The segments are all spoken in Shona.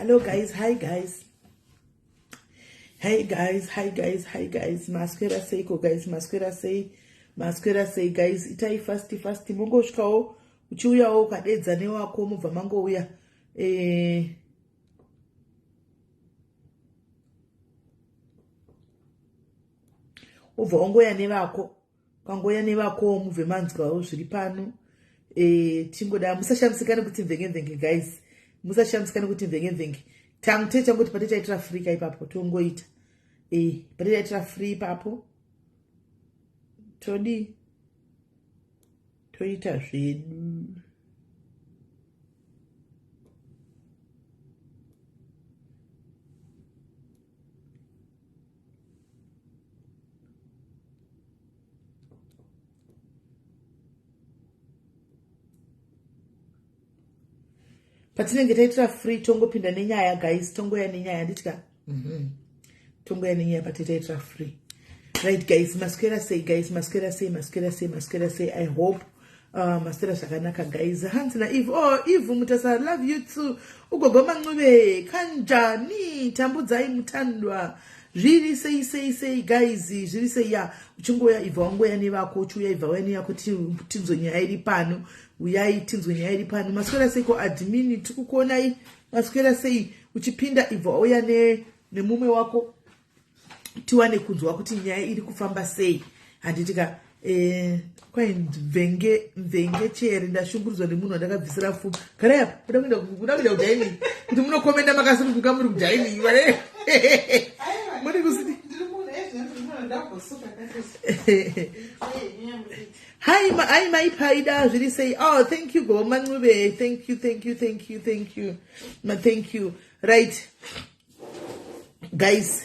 Hello guys, hi guys. Hey guys, hi guys, hi guys. Masquera say ko guys, masquera say guys. Itai fast mungo shkao. Uchiuya o kadedza newako mubva mangouya. Ubva ongoya nevako. Kangoya nevako mubve manzwawo zviri pano. Tingoda musashamsikane kuti mvenge guys. Musashamsikane kuti mvenge. Tamuteta ngoti patitaitira free kai papo tongoita. Patitaitira free papo. Toita zvedu. Patinenge taitira free tongopinda nenyaya guys, tongoya nenyaya nditika. Tongoya nenyaya patitaitira free. Right guys, masquera say guys, masquera say. I hope masquera zvakanaka guys. Hands na Eve. Oh, Eve mutasa, love you too. Ugogo manqube kanjani tambudzai mutandwa. Zviri say guys, zviri say ya uchingoya Eve wangoya nevako uchiuya Eve wani yako tinzwe nyaya iri pano. Uyai tinzwe nyaya iri pano. Masquera say ko admin tikukuonai. Masquera say uchipinda Eve oya nemume wako tiwane kunzwa kuti nyaya iri kufamba sei. Handitika kwai mvenge chere ndashungurudzwa nemunhu andakabvisira pfuma. Gara yapo kuda kuenda kudaini kuti munokomenda makasununguka muri kudaini vare. Muri kusini. Hi my paida zviri say. Oh, thank you go manqube. Thank you. Right guys.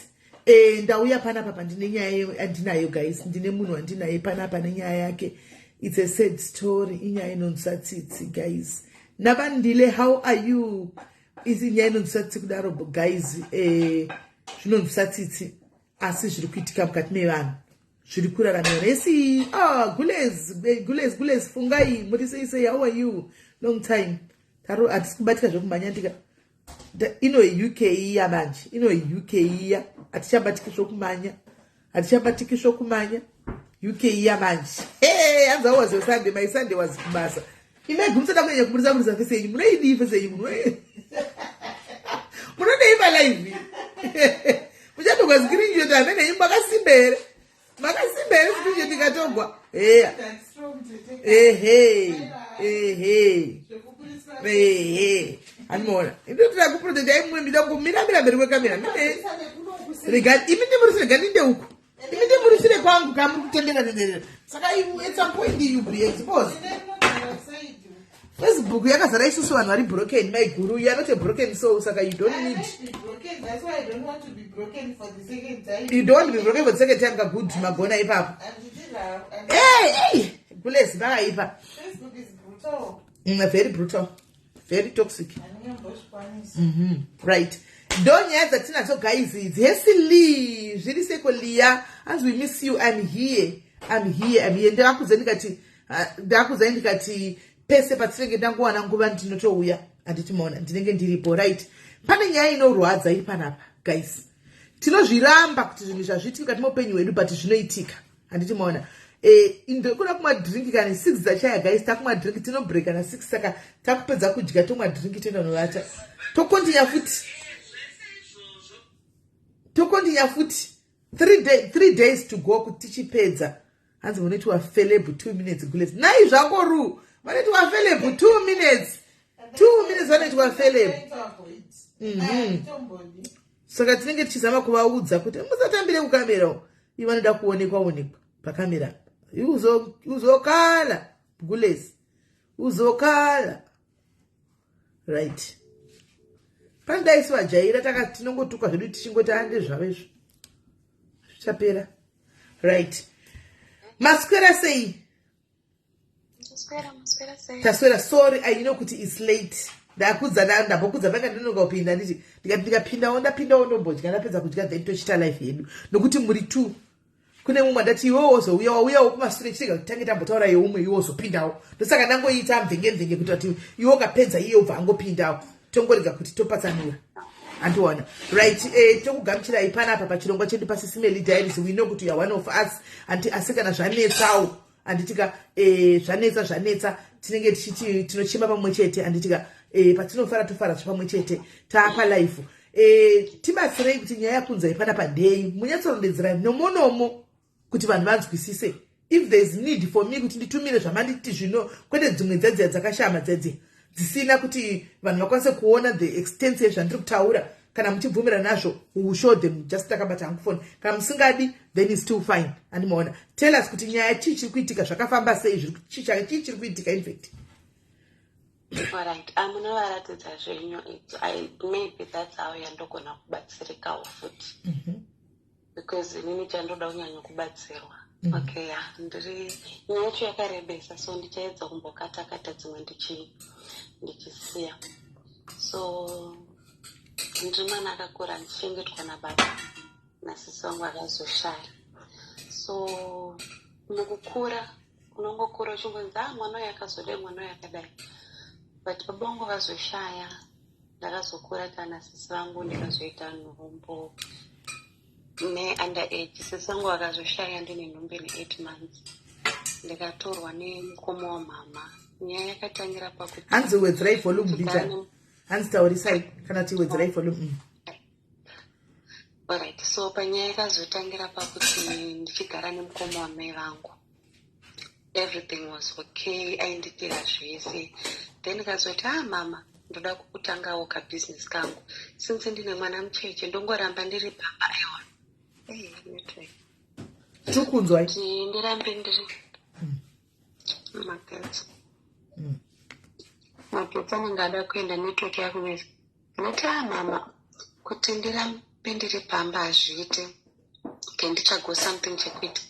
Ndauya panapa pandine nyaya andinayo guys, ndine munhu andinaye panapa nenyaya yake. It's a sad story. Inyaya inonsatsitsi guys. Nabandile, how are you? Izi nyaya inonsatsitsi kudaro guys. Zvinonsatsitsi asi zviri kuitika mukati mevanhu. Zviri kuraramira. Esi, Gules fungai muri say how are you? Long time. Taro atisi kubatika zvokumanya ndika. Ino UK iya manje. Ino UK iya. Atichabatikisho kumanya. UK iya manje. Hey, as I was your Sunday, my Sunday was kubasa. Imegumsada kwenye kumuriza fese yenyu. Munaidi fese yenyu. Munodeiva live. Muchato kwa screen shot amene yenyu makasimbere. Makasimbere screen shot ikatongwa. Anmona. Ndo tira kuprotect aimwe midango mira mbere kwekamera. Regard iminde muri regard inde uko. Iminde muri sire kwangu kamuri kutendera. Saka you at some point you be exposed. Facebook yakazara isusu vanhu vari broken. My guru, you are not a broken soul, saka you don't need. Broken. That's why I don't want to be broken for the second time. You don't want to be broken for the second time. Good magona ipapo. Hey, bless ipa. Facebook is brutal. Very brutal. Very toxic. Right. Don't hear that Tina so guys. It's Hesili. Jiri seko Leah. As we miss you, I'm here. Ndakuzaini kati pese patsenge dangu wananguva ndinotouya anditimaona ndinenge ndiripo. Right. Pane nyaya inorwadza iri panapa guys. Tinozviramba kuti zvinhu zvazviitika mukati meupenyu hwedu but zvinoitika. Anditimaona. Kuna kumwa drink kana 6 dzachaya guys, takumwa drink tino break kana 6 saka takupedza kudya tomwa drink tenda novata. Tokondinya futi 3 days to go kuti tichipedza. hanzi munoti wafelebu 2 minutes gulesi nai zvako ru vanoti wafelebu 2 minutes 2 minutes vanoti wafelebu saka tinenge tichizama kuvaudza kuti musatambire kukamera ivo vanoda kuonekwa pakamera uzokala gulesi uzokala right pandaisivajaira takati tinongotuka zvedu tichingoti ande zvavezvo zvichapera right maswera sei taswera sorry I know kuti it's late ndambokudza panga ndinonga kupinda nditi ndikapindawo ndapindawo ndombodya ndapedza kudya then tochita life yedu nokuti muri 2 kune mumwe ndati iwewo wauyawo kumashure chitega kutange tambotaura yeumwe iwo uzopindawo ndosaka ndangoita mvenge kuti ati iwe ukapedza iye ubva angopindawo tongorega kuti topatsanura andiwana right tokugamuchirai panapa pachirongwa chedu paSIS MELLY diaries we know kuti you are one of us asi kana zvanetsawo anditika zvanetsa tinenge tichiti tinochema pamwe chete anditika patinofara tofara pamwe chete taapa life tibatsirei kuti nyaya yakunzai panapa ndei munyatsorondedzera nomonomo kuti vanhu vanzwisise if there is need for me kuti nditumire zvamanditi zvino kwete dzimwe dzadziya dzakashama dzisina kuti vanhu vakwanise kuona the extent yezvandiri kutaura kana muchibvumira nazvo we will show them just takabata hangu phone kana musingadi then is still fine andimaona tell us kuti nyaya chii chiri kuitika zvakafamba sei chii chiri kuitika in fact. Alright, munovaratidza zvenyu maybe that's how yandogona kubatsirikawo futi because inini chandoda kunyanya kubatsirwa okay ndiri nyaya yacho yakarebesa so ndichaedza kumbokata dzimwe ndichisiya so ndiri mwana akakura ndichengetwa nababa nasisi wangu akazoshaya so mukukura unongokura uchingonzi mwana uyu akazodai mwana uyu akadai but baba vangu vazoshaya ndakazokura tana sisi vangu ndikazoita nhumbu neunderage sisi vangu vakazoshaya ndine nhumbi ne8 months ndikatorwa nemukoma wamama nyaya yakatangira pakuti hanzi wedzerai volume bita hanzi taurisai kana tiwedzerai volume alright so panyaya yakazotangira pakuti ndichigara nemukoma wamai vangu everything was okay ainditira zvese then ndikazoti mama ndoda kukutangawo kabusiness kangu since ndine mwana mucheche ndongoramba ndiri pamba aiwa network tukunzwai ndirambe ndiri magetsi anenge ada kuenda network yakunesa ndinoti mama kuti ndirambe ndiri pamba hazviite ke ndichago something chekuita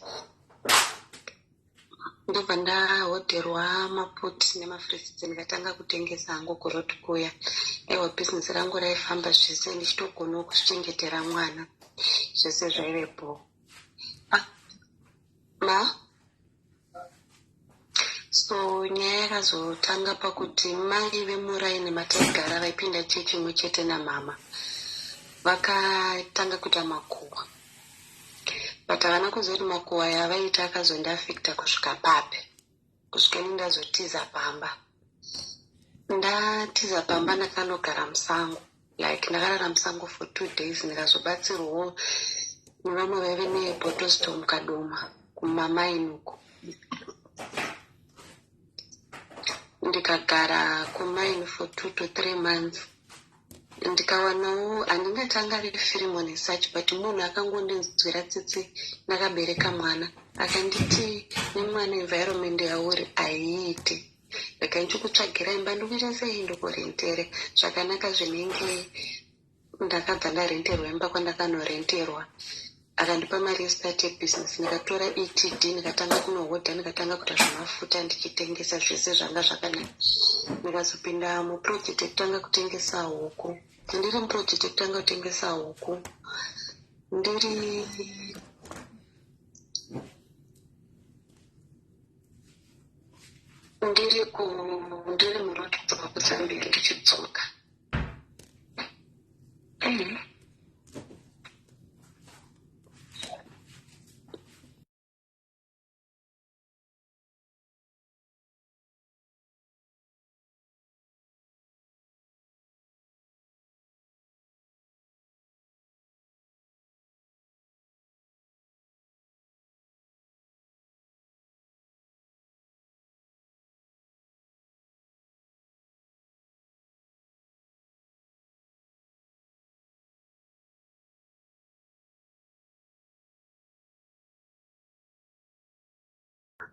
ndobva ndahodherwa mapoti nemafrisidzi ndikatanga kutengesa hangu kuroti kuya aiwa bhizinesi rangu raifamba zvese ndichitogonawo kuzvichengetera mwana zvese zvaivepo so nyaya yakazotanga pakuti mai vemuraini mataigara vaipinda chechi imwe chete namama vakatanga kuita makuhwa but havana kuzoti makuhwa yavaita akazondiafekta kusvika pape kusvika ndazotiza pamba ndatiza pamba ndakanogara musango like ndakarara musango for 2 days ndikazobatsirwawo nevamwe vaive nebhotostom kadoma kumamainuko ndikagara kumaini for 2 to 3 months ndikawanawo handingatanga riri firimu nesuch but munhu akangondinzwira tsitsi ndakabereka mwana akanditi nemwana environment yauri haiiti rega ndichikutsvagira imba ndikuita sei ndokurentere zvakanaka zvinenge ndakabva ndarenterwa imba kwandakanorenterwa akandipa mari yestart yebusiness ndikatora etd ndikatanga kunohodha ndikatanga kuita zvemafuta ndichitengesa zvese zvanga zvakanaka ndikazopinda muproject yekutanga kutengesa huku ndiri muproject yekutanga kutengesa huku ndiri muroti kudzoka kudzambiri ndichidzoka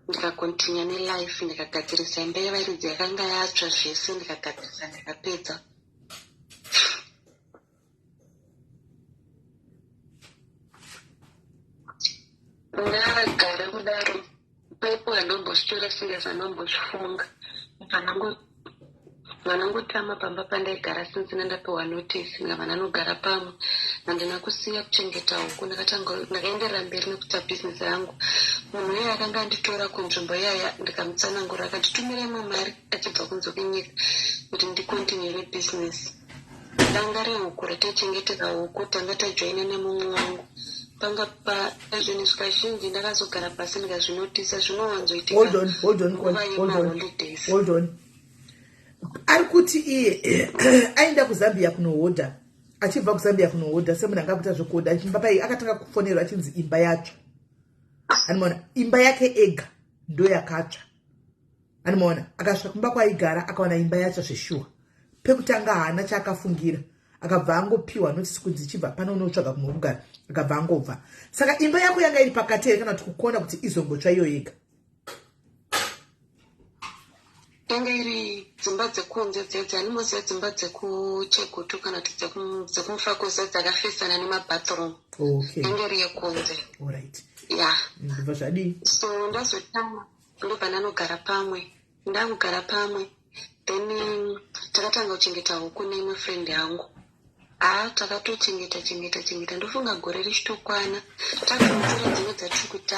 ndikakontinya nelife, ndikagadzirisa imba yevaridzi yakanga yatsva zvese, ndikagadzirisa ndikapedza. Ndagara kudaro paipo handombosvitora singeza ndombozvifunga vanongotama pamba pandaigara sinzina ndapiwa notice nga vananogara pamwe handina kusiya kuchengeta huku. Ndakaenderera mberi nekuita bhizinesi yangu. Munhu iye akanga anditora kunzvimbo yaya ndikamutsanangura akanditumira imwe mari achibva kunze kwenyika kuti ndikontinue nebhizinesi. Danga rehuku rataichengetera huku tanga tajoina nemumwe wangu. Panga pazvinhu zvizhinji ndakazogara pasi ndikazvinotisa zvinowanzoitika. Hold on. Ari kuti iye aenda kuzambia kunohodha, achibva kuzambia kunohodha semunhu angakuita zvokuhodha achipapai akatanga kufonerwa achinzi imba yatsva. Anomaona imba yake ega ndo yakatsva. Anomaona akasvika kumba kwaigara akaona imba yatsva zveshuwa. Pekutanga haana chaakafungira, akabva angopiwa notisi kunzi chibva pano unotsvaga kumwe kugara, akabva angobva. Saka imba yako yanga iri pakati here kana kuti kukona kuti izongotsva iyo yega? Yanga iri dzimba dzekunze dzedzi, handimoziva dzimba dzekuchegutu kana kuti dzekumufakuza dzakafesana nemabathroom. Yanga iri yekunze. Yeah. Zvadii? So ndazotama ndobva ndanogara pamwe. Ndakugara pamwe. Then takatanga kuchengeta huku neimwe friend yangu. Takatochengeta ndofunga gore richitokwana. Takamutsira dzimwe dzatiri kuti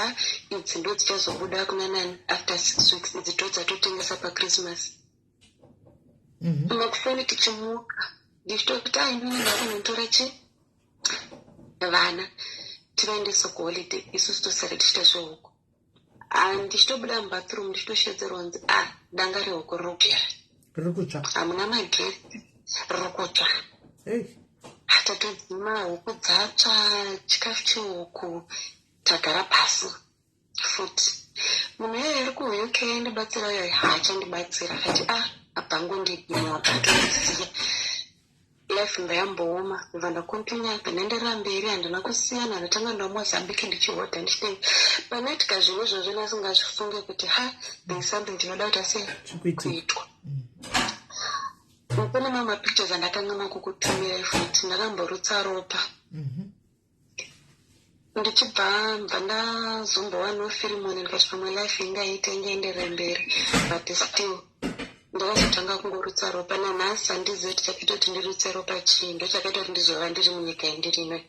idzi ndo dzichazobuda kuna nani after 6 weeks, idzi ndo dzatotengesa paChristmas. Makufoni tichimuka ndichitokuti indini ndakunontora vana tivaendesa kuholiday, isusu tosara tichita zvehuku. Ndichitobuda mubathroom ndichitoshedzerwa kunzi danga rehuku ririkutsva, hamuna magesi, ririkutsva. Tatodzima huku dzatsva, chikafu chehuku, tagara pasi futi. Munhu iye ari kuUK ndibatsira uyo haachandibatsira, akati apangu ndigima patoziya life ndayambooma kubva ndakontinya ndaenderera mberi, handina kusiyana. Ndatanga ndaMozambique ndichihodha ndichitenga panaitika zvinhu izvozvo ndasingazvifunge kuti there is something ndinoda kuti kuitwa. Kune mamwe pictures andakanga makukutumira futi ndakamborutsa ropa. Ndichibva ndazombowa nofirimoni ndikati pamwe life ingaita ingaenderera mberi, but still ndakazotanga kungorutsa ropa. Nanhasi handizivi kuti chakaita kuti ndirutse ropa chii, ndo chakaita kuti ndizova ndiri munyika yandirino.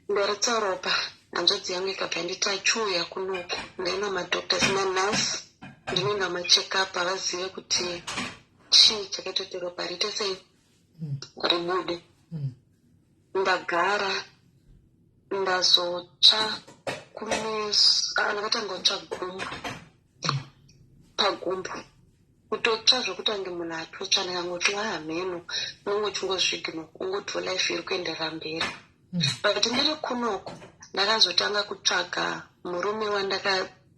Ndarutsa ropa, hanzvadzi yangu ikabva ndita chiuya kunoku ndaina madoctors nanhasi ndinoenda machekup avazive kuti chii chakaita kuti ropa riite sei ribude. Ndagara ndazotsva ndakatangotsva pagumbu kutotsva zvokuti ange munhu atotsva ndakangoti mheno unongochingozvigino ungoti life iri kuenderera mberi. But ndiri kunoku ndakazotanga kutsvaga murume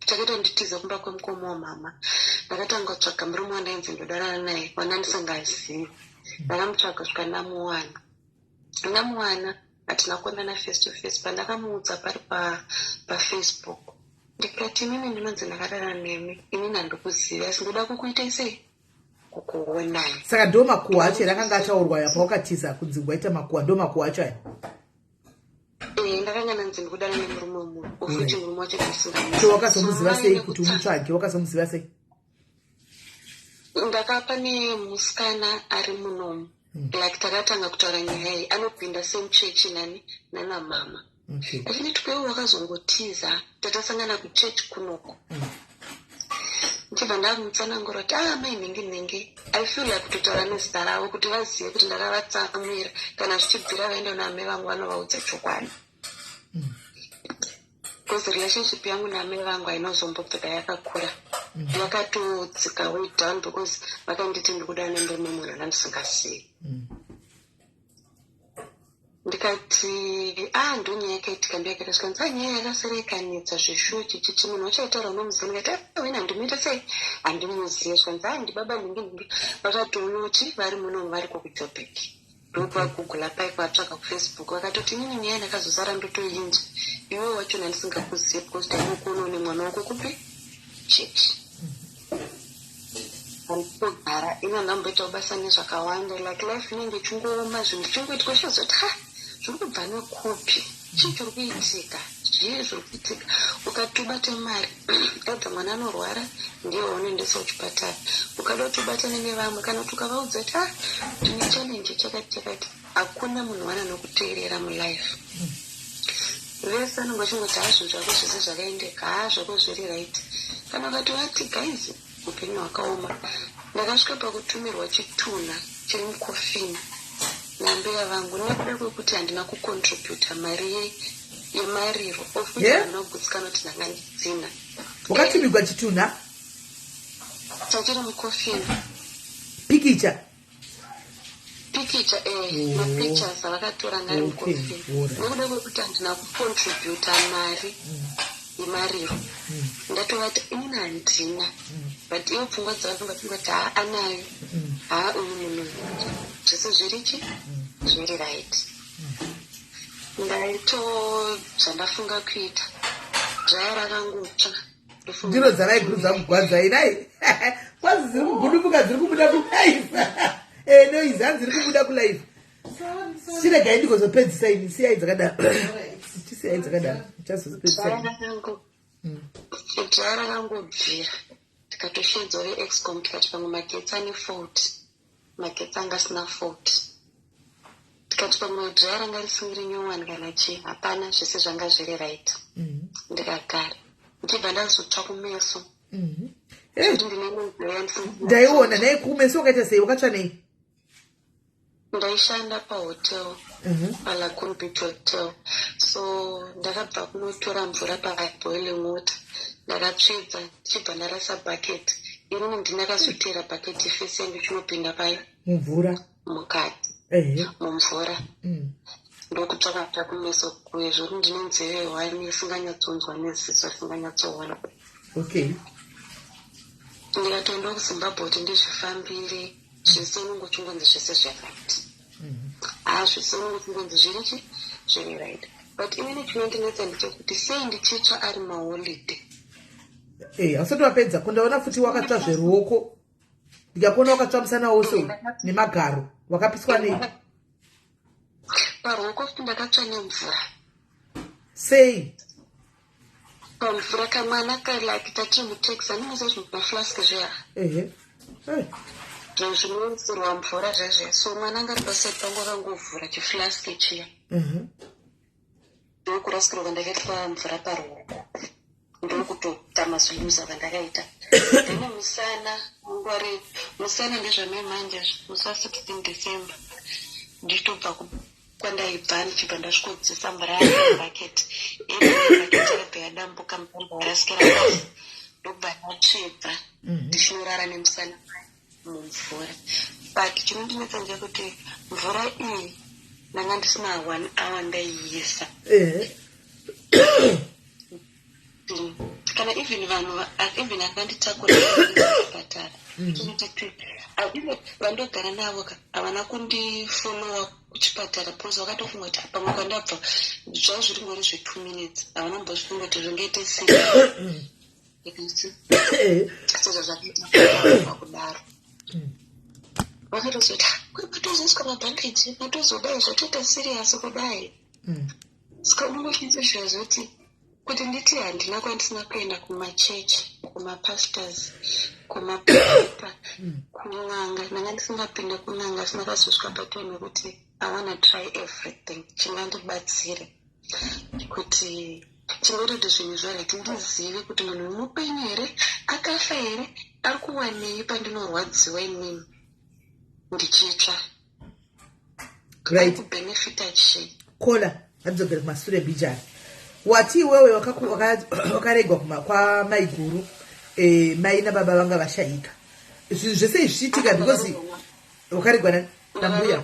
chakaita nditize kumba kwemukoma wamama. Ndakatanga kutsvaga murume wandainzi ndodorana naye wandandisingazivi. Ndakamutsvaga svika ndamuwana hatina kuonana face to face. Pandakamuudza pari paFacebook ndikati inini ndinonzi ndakarara nemi, inini handikuzivi asi ndoda kukuitai sei kukuonai. Saka ndo makuhwa acho rakanga achaurwa yapa wakatiza kunzi waita makuhwa, ndo makuhwa acho aya? Ndakanga nanzi ndikudana nemurume umwe ufuti murume wacho ndisingamuzivi. Wakazomuziva sei kuti umutsvage? Wakazomuziva sei? Ndakapa nemusikana ari munomu, like takatanga kutaura nyaya iyi, anopinda same church nana mama. Lakini tukaiwo wakazongotiza tatasangana kuchurch kunoku. Ndichibva ndakumutsanangura kuti mai nhingi I feel like kutotaura nezita ravo kuti vazive kuti ndakavatsamwira kana zvichibvira vaenda naamai vangu vanovaudza chokwadi. Because relationship yangu naamai vangu hainozombobveka yakakura. Vakatodzika way down because vakanditi ndikuda nendomwe munhu andisingazivi. Ndikati ndonyaya yakaitika ndiyakaita zvikanzi nyaya yakaserekanidza zvishuwa chichichi munhu wachaitaura unomuziva. Ndikati wena handimuita sei handimuzivi. Zvikanzi ndibaba nhingi vakatoonoti vari munomu vari kokujobheki. ndokuvagugula paipo vatsvaka kufacebook vakatoti inini nyaya ndakazosara ndotoinja iwe wachona ndisingakuzive because tainokuonawo nemwana wako kupi chechi andikogara ina ndamboita basa nezvakawanda like life inenge ichingoma zvinhu zvichingoitwa chazoti zviri kubva nekupi chii chiri kuitika zvii zviri kuitika ukatobata mari edza mwana anorwara ndiye waunendesa kuchipatara ukada kutobatana nevamwe kana kuti ukavaudza kuti tine challenge chakati hakuna munhu wana nokuteerera mulife vese anenge achingoti zvinhu zvako zvese zvakaendeka zvako zviri right kana ukatovati guys upenyu hwakaoma ndakasvika pakutumirwa chitunha chiri mukofini nambeya vangu nekuda kwekuti handina kucontributa mari yemariro ofuti ndinogutsikana kuti ndanga ndidzina wakatumirwa chitunha chachiri mukofini pikicha mapictures avakatora ngari mukofini nekuda kwekuti handina kucontributa mari yemariro ndatovati inini handina but ivo pfungwa dzavafungafunga kuti anayo uyu munhu zvese zvirichi zviri right ndaito zvandafunga kuita dzvaya rakangotsva ndiro dzavaigurudza kugwadza inai kwazi dziri kugudubuka dziri kubuda kulife noizani dziri kubuda kulife chiregai ndikozopedzisa ini siyai dzakadaro tisiyai dzakadaro chazozopedzisa dzvaya rakangobvira tikatoshedzwa veexcom tikati pamwe magetsi ane fault magetsi anga asina fault tikati pamwe dzvaya ranga risingiri nyowani kana chii hapana zvese zvanga zviri right ndikagara ndichibva ndazotsva kumeso ndaiona nai kumeso wakaita sei wakatsva nei ndaishanda pahotel palagoon beach hotel so ndakabva kunotora mvura paiboile mota ndakatsvedza ndichibva ndarasa bhaketi inini ndinakazotera bhaketi ifesi yangu chinopinda payo mumvura mukadzi mumvura ndokutsvaka kumeso kuezvo ndine nzeve hwani isinganyatsonzwa neziso isinganyatsoona ndikatoenda kuzimbabwe kuti ndizvifambire zvese unongochungonzi zvese zveright zvese unongochungonzi zvirichi zviri right but inini chinondinetsa ndechekuti sei ndichitsva ari maholiday hausati wapedza kundaona futi wakatsva zveruoko ndikakuona wakatsva musana wose nemagaro wakapiswa nei paruoko futi ndakatsva nemvura sei pamvura kamwana kalike tatiri mutaxi aninoza zvinhu maflask zveya zvinonzirwa mvura zvezve so mwana anga ari paside pangu akangovhura chiflask chiya ndokurasikirwa kwandakaitwa mvura paruoko ndokutotamaziluza kwandakaita then musana ngwari musana ndezvamemanje musa 16 December ndichitobva kwandaibva ndichibva ndasvikodzisa mvura yabhaketi bhaketi yadambuka mupamba warasikira pasi ndobva ndatsvedza ndichinorara nemusana mumvura but chinondinetsa ndechekuti mvura iyi ndanga ndisina 1 hour ndaiisa kana even vanhu even akanditakura kuchipatara vandogara navo havana kundifonowa kuchipatara because vakatofunga kuti pamwe kwandabva zvava zviri ngori zve2 minutes havana mbozvifunga kuti zvingaite sezvo zvakaita kudaro vakatozoti kwepatozoiswa mabhandeji matozodai zvatoita siriasi kudai saka unongochitsa zviya zvoti kuti nditi handina kwandisina kuenda kumachechi kumapastors kumapapa kun'anga ndanga ndisingapinde kun'anga sindakazosvika patonhu kuti I wanna try everything chingandibatsire kuti chingototi zvinhu zvarati ndizive kuti munhu mupenyu here akafa here ari kuwanei pandinorwadziwa inini ndichitsva kubenefita chii kola adzogera kumasure bijari wati iwewe wakaregwa kwamaiguru mai nababa vanga vashayika zvinhu zvese zvichiitika because wakaregwa nambuya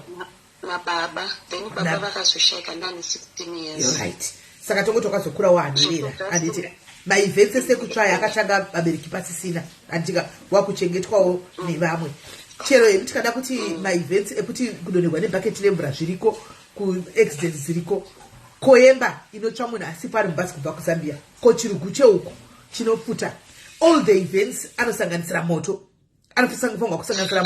nababa then baba vakazoshayika ndane 16 years right saka tongo tokazokura wahanirira anditi maivhetse sekutsvaya akatanga vabereki pasisina andika wakuchengetwawo nevamwe chero tikada kuti maevents ekuti kudonherwa nebhaketi remvura zviriko, kuaccidents dziriko, koemba inotsva munhu asi pari mubhazi kubva kuZambia, kochirugu cheuko chinopfuta, all the events anosanganisira moto, anofanirwa kusanganisira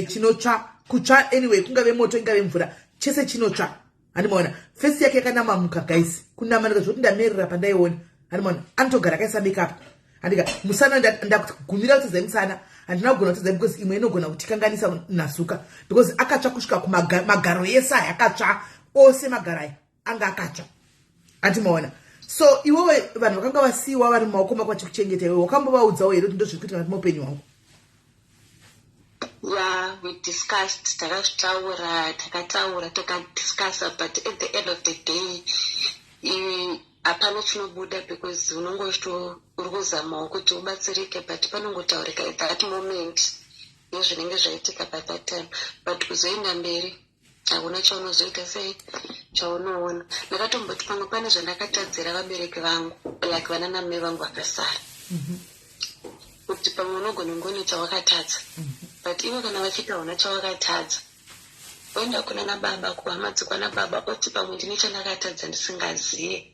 chinotsva, kutsva anyway, kungave moto ingave mvura, chese chinotsva. Handimaona face yake yakanamamuka guys, kunamanika zvokuti ndamerera pandaiona. Handimaona anotogara akaisa makeup. Handika musana ndakugumira kutodza musana, handina kugona kutodza because imwe inogona kutikanganisa nazuka, because akatsva kusvika kumagaro yese aya akatsva ose, magaro aya anga akatsva. Handimaona. So iwewe vanhu vakanga vasiyiwa vari mumaoko mako vachikuchengeta, iwewe wakambovaudzawo here kuti ndozviri kuitika mupenyu hwangu? Yeah, we discussed, takataura, takadiscussa, but at the end of the day, hapana chinobuda because unongoti uri kuzamawo kuti ubatsirike, but panongotaurika at that moment nezvinenge zvaitika by that time, but kuzoenda mberi hakuna chaunozoita sei chaunoona. Ndakatomboti pamwe pane zvandakatadzira vabereki vangu, like vana namai vangu vakasara, kuti pamwe unogona ngoni chawakatadza, but ivo kana vachitaona chawakatadza, oenda kuna nababa, kuhama dzikwana baba, oti pamwe ndine chandakatadza ndisingazive.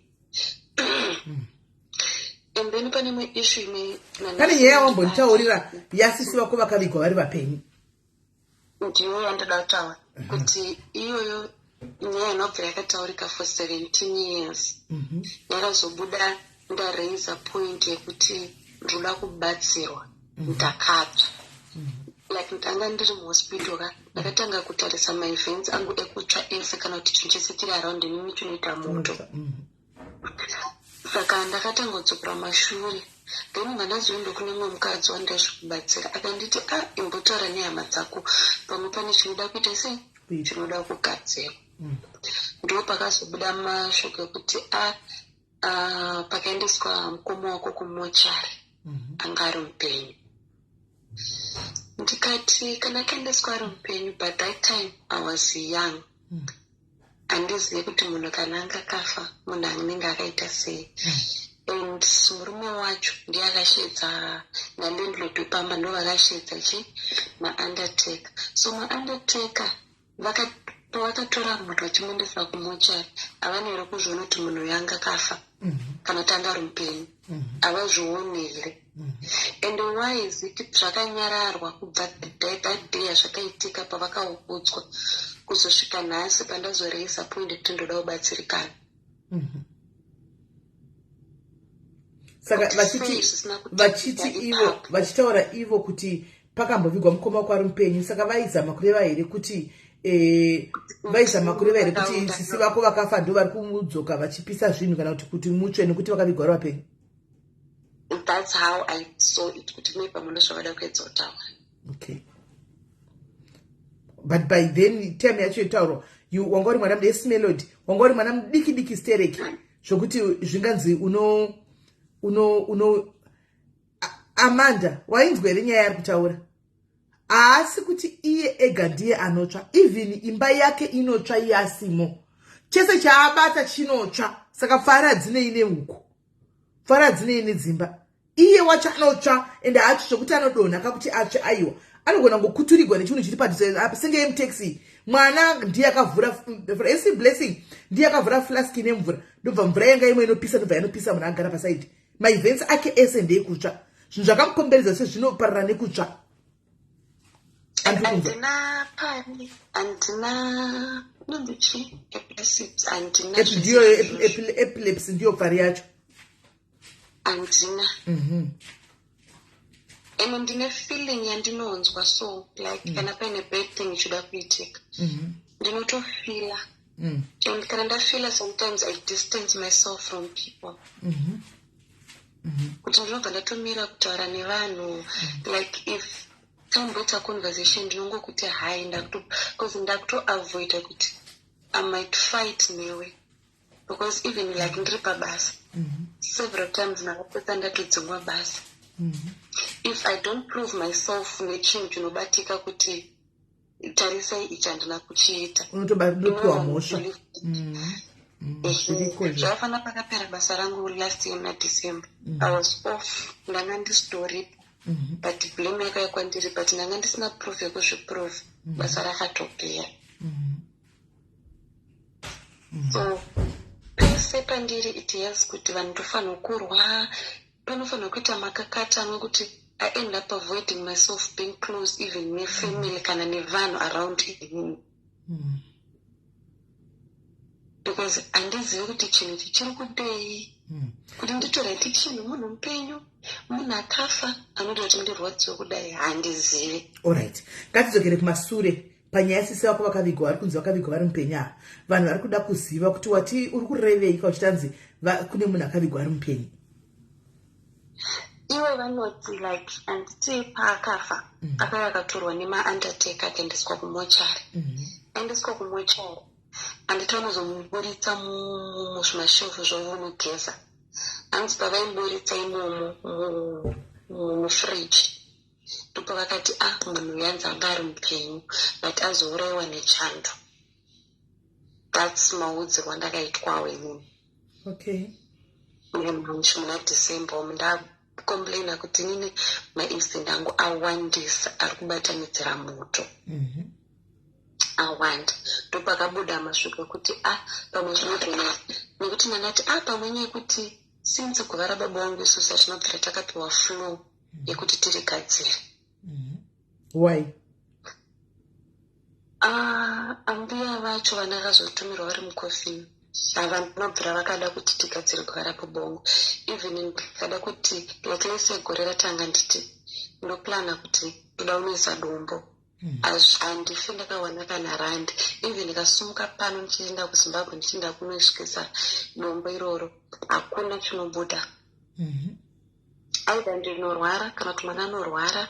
And then pane imwe issue ine pane nyaya yawambonditaurira yasisi vako vakavigwa vari vapenyu, ndiyo yandoda kutaura kuti iyoyo nyaya inobva yakataurika for 17 years. Yakazobuda ndaraisa point yekuti ndoda kubatsirwa, ndakatsva, like ndanga ndiri muhospital ka, ndakatanga kutarisa maevents angu ekutsva ese kana kuti chinhu chese chiri around nini chinoita moto. Saka ndakatanga kudzokera mashure, then nga ndazoenda kune mumwe mukadzi wandazvikubatsira, akanditi imbotaura nehama dzako, pamwe pane chinoda kuita sei, chinoda kugadzirwa. Ndo pakazobuda mashoko ekuti pakaendeswa mukoma wako kumochari, anga ari mupenyu. Ndikati kana kaendeswa ari mupenyu, but that time I was young, handizive kuti munhu kana anga kafa munhu anenge akaita sei. And murume wacho ndiye akashedza nalandlord wepamba, ndo vakashedza maundertaker. So maundertaker pavakatora munhu vachimuendesa kumochari, havana here kuzviona kuti munhu uyu anga kafa kana kuti anga ari mupenyu, havazvioni here. And why is it zvakanyararwa kubva that day yazvakaitika pavakaukudzwa kuzosvika nhasi pandazoreisa point kuti ndoda kubatsirikana. Saka vachitaura ivo kuti pakambovigwa mukoma wako ari mupenyu, saka vaizama kureva here kuti sisi vako vakafa ndo vari kumudzoka vachipisa zvinhu kana kuti mutsve nekuti vakavigwa vari vapenyu? That's how I saw it, kuti maybe pamwe ndozvavada kuedza kutaura. Okay. But by then time yacho itaurwa, wanga uri mwana muSIS MELLY, wanga uri mwana mudiki stereki zvokuti zvinganzi Amanda wainzwa here nyaya yari kutaura? Haasi kuti iye ega ndiye anotsva, even imba yake inotsva iye asimo, chese chaabata chinotsva. Saka fara dzinei nehuku, fara dzinei nedzimba, iye wacho anotsva, ende hacho zvokuti anodonha kakuti atsve. Aiwa, anogona ngokuturigwa nechinhu chiri padhuze senge mutaxi. Mwana ndiye akavhura for blessing, ndiye akavhura flaski nemvura, ndobva mvura yanga imwe inopisa, ndobva yanopisa munhu agara pasaidi. Maevents ake ese ndeyekutsva, zvinhu zvakamukomberedza sezvinoparara nekutsva. Andina nondichi epilepsy, andina epilepsy ndiyo pari yacho. Andina. And ndine feeling yandinonzwa, so like kana paine bad thing ichida kuitika, ndinotofila. And kana ndafila, sometimes I distance myself from people. Kuti ndinobva ndatomira kutaura nevanhu, like if tamboita conversation ndinongokuti hai because ndakutoavoida kuti I might fight newe, because even like ndiri pabasa several times ndakapedza ndatodzingwa basa. If I don't prove myself nechinhu chinobatika kuti tarisai ichi handina kuchiita, unotopiwa mhosva. Zvafana pakapera basa rangu last year naDecember, I was off, ndanga ndisitoripo, but blame yakauya kwandiri, but ndanga ndisina proof yekuzviproof, basa rakatopera. So pese pandiri it yes kuti vanhu tofanira kurwa, panofanira kuita makakata anokuti I end up avoiding myself being close even nefamily kana nevanhu around him. Because handizivi kuti chinhu ichi chiri kudei, kuti nditoraiti chinhu munhu mupenyu, munhu akafa anoda kuti ndirwadziwe kudai, handizivi. Alright, ngatidzokere kumashure panyaya sisi vako vakavigwa vari kunzi vakavigwa vari mupenyu ava. Vanhu vari kuda kuziva kuti wati uri kureveika uchitanzi kune munhu akavigwa ari mupenyu. Iwe vanoti like anditi paakafa akauya akatorwa nemaundertaker akaendeswa kumochari. Aendeswa kumochari anditi vanozomuburitsa muzvimashelfu zvovonogeza. Anzi pavaimuburitsa imomo mufriji ndipo vakati munhu uyanzi anga ari mupenyu but azourayiwa nechando. That's maudzirwo andakaitwawo inini. Okay. Muna December ndakomplaina kuti nini maincident angu awandisa ari kubatanidzira moto. Awanda ndopakabuda masvika kuti pamwe zvinotonyaya nekuti nanati pamwe nyekuti since kuva rababa wangu isusu atinobvira takapiwa flow yekuti tirigadzire. Why? Ambuya vacho vana vakazotumirwa vari mukofini vanobvira vakada kuti tigadzire kuva rapabongo. Even ndikada kuti like lese gore ratanga nditi ndoplana kuti ndoda unoisa dombo. Handife ndakawana kana randi. Even ndikasumuka pano ndichienda kuZimbabwe ndichienda kunosvikisa dombo iroro hakuna chinobuda. Aida ndinorwara kana kuti mwana anorwara,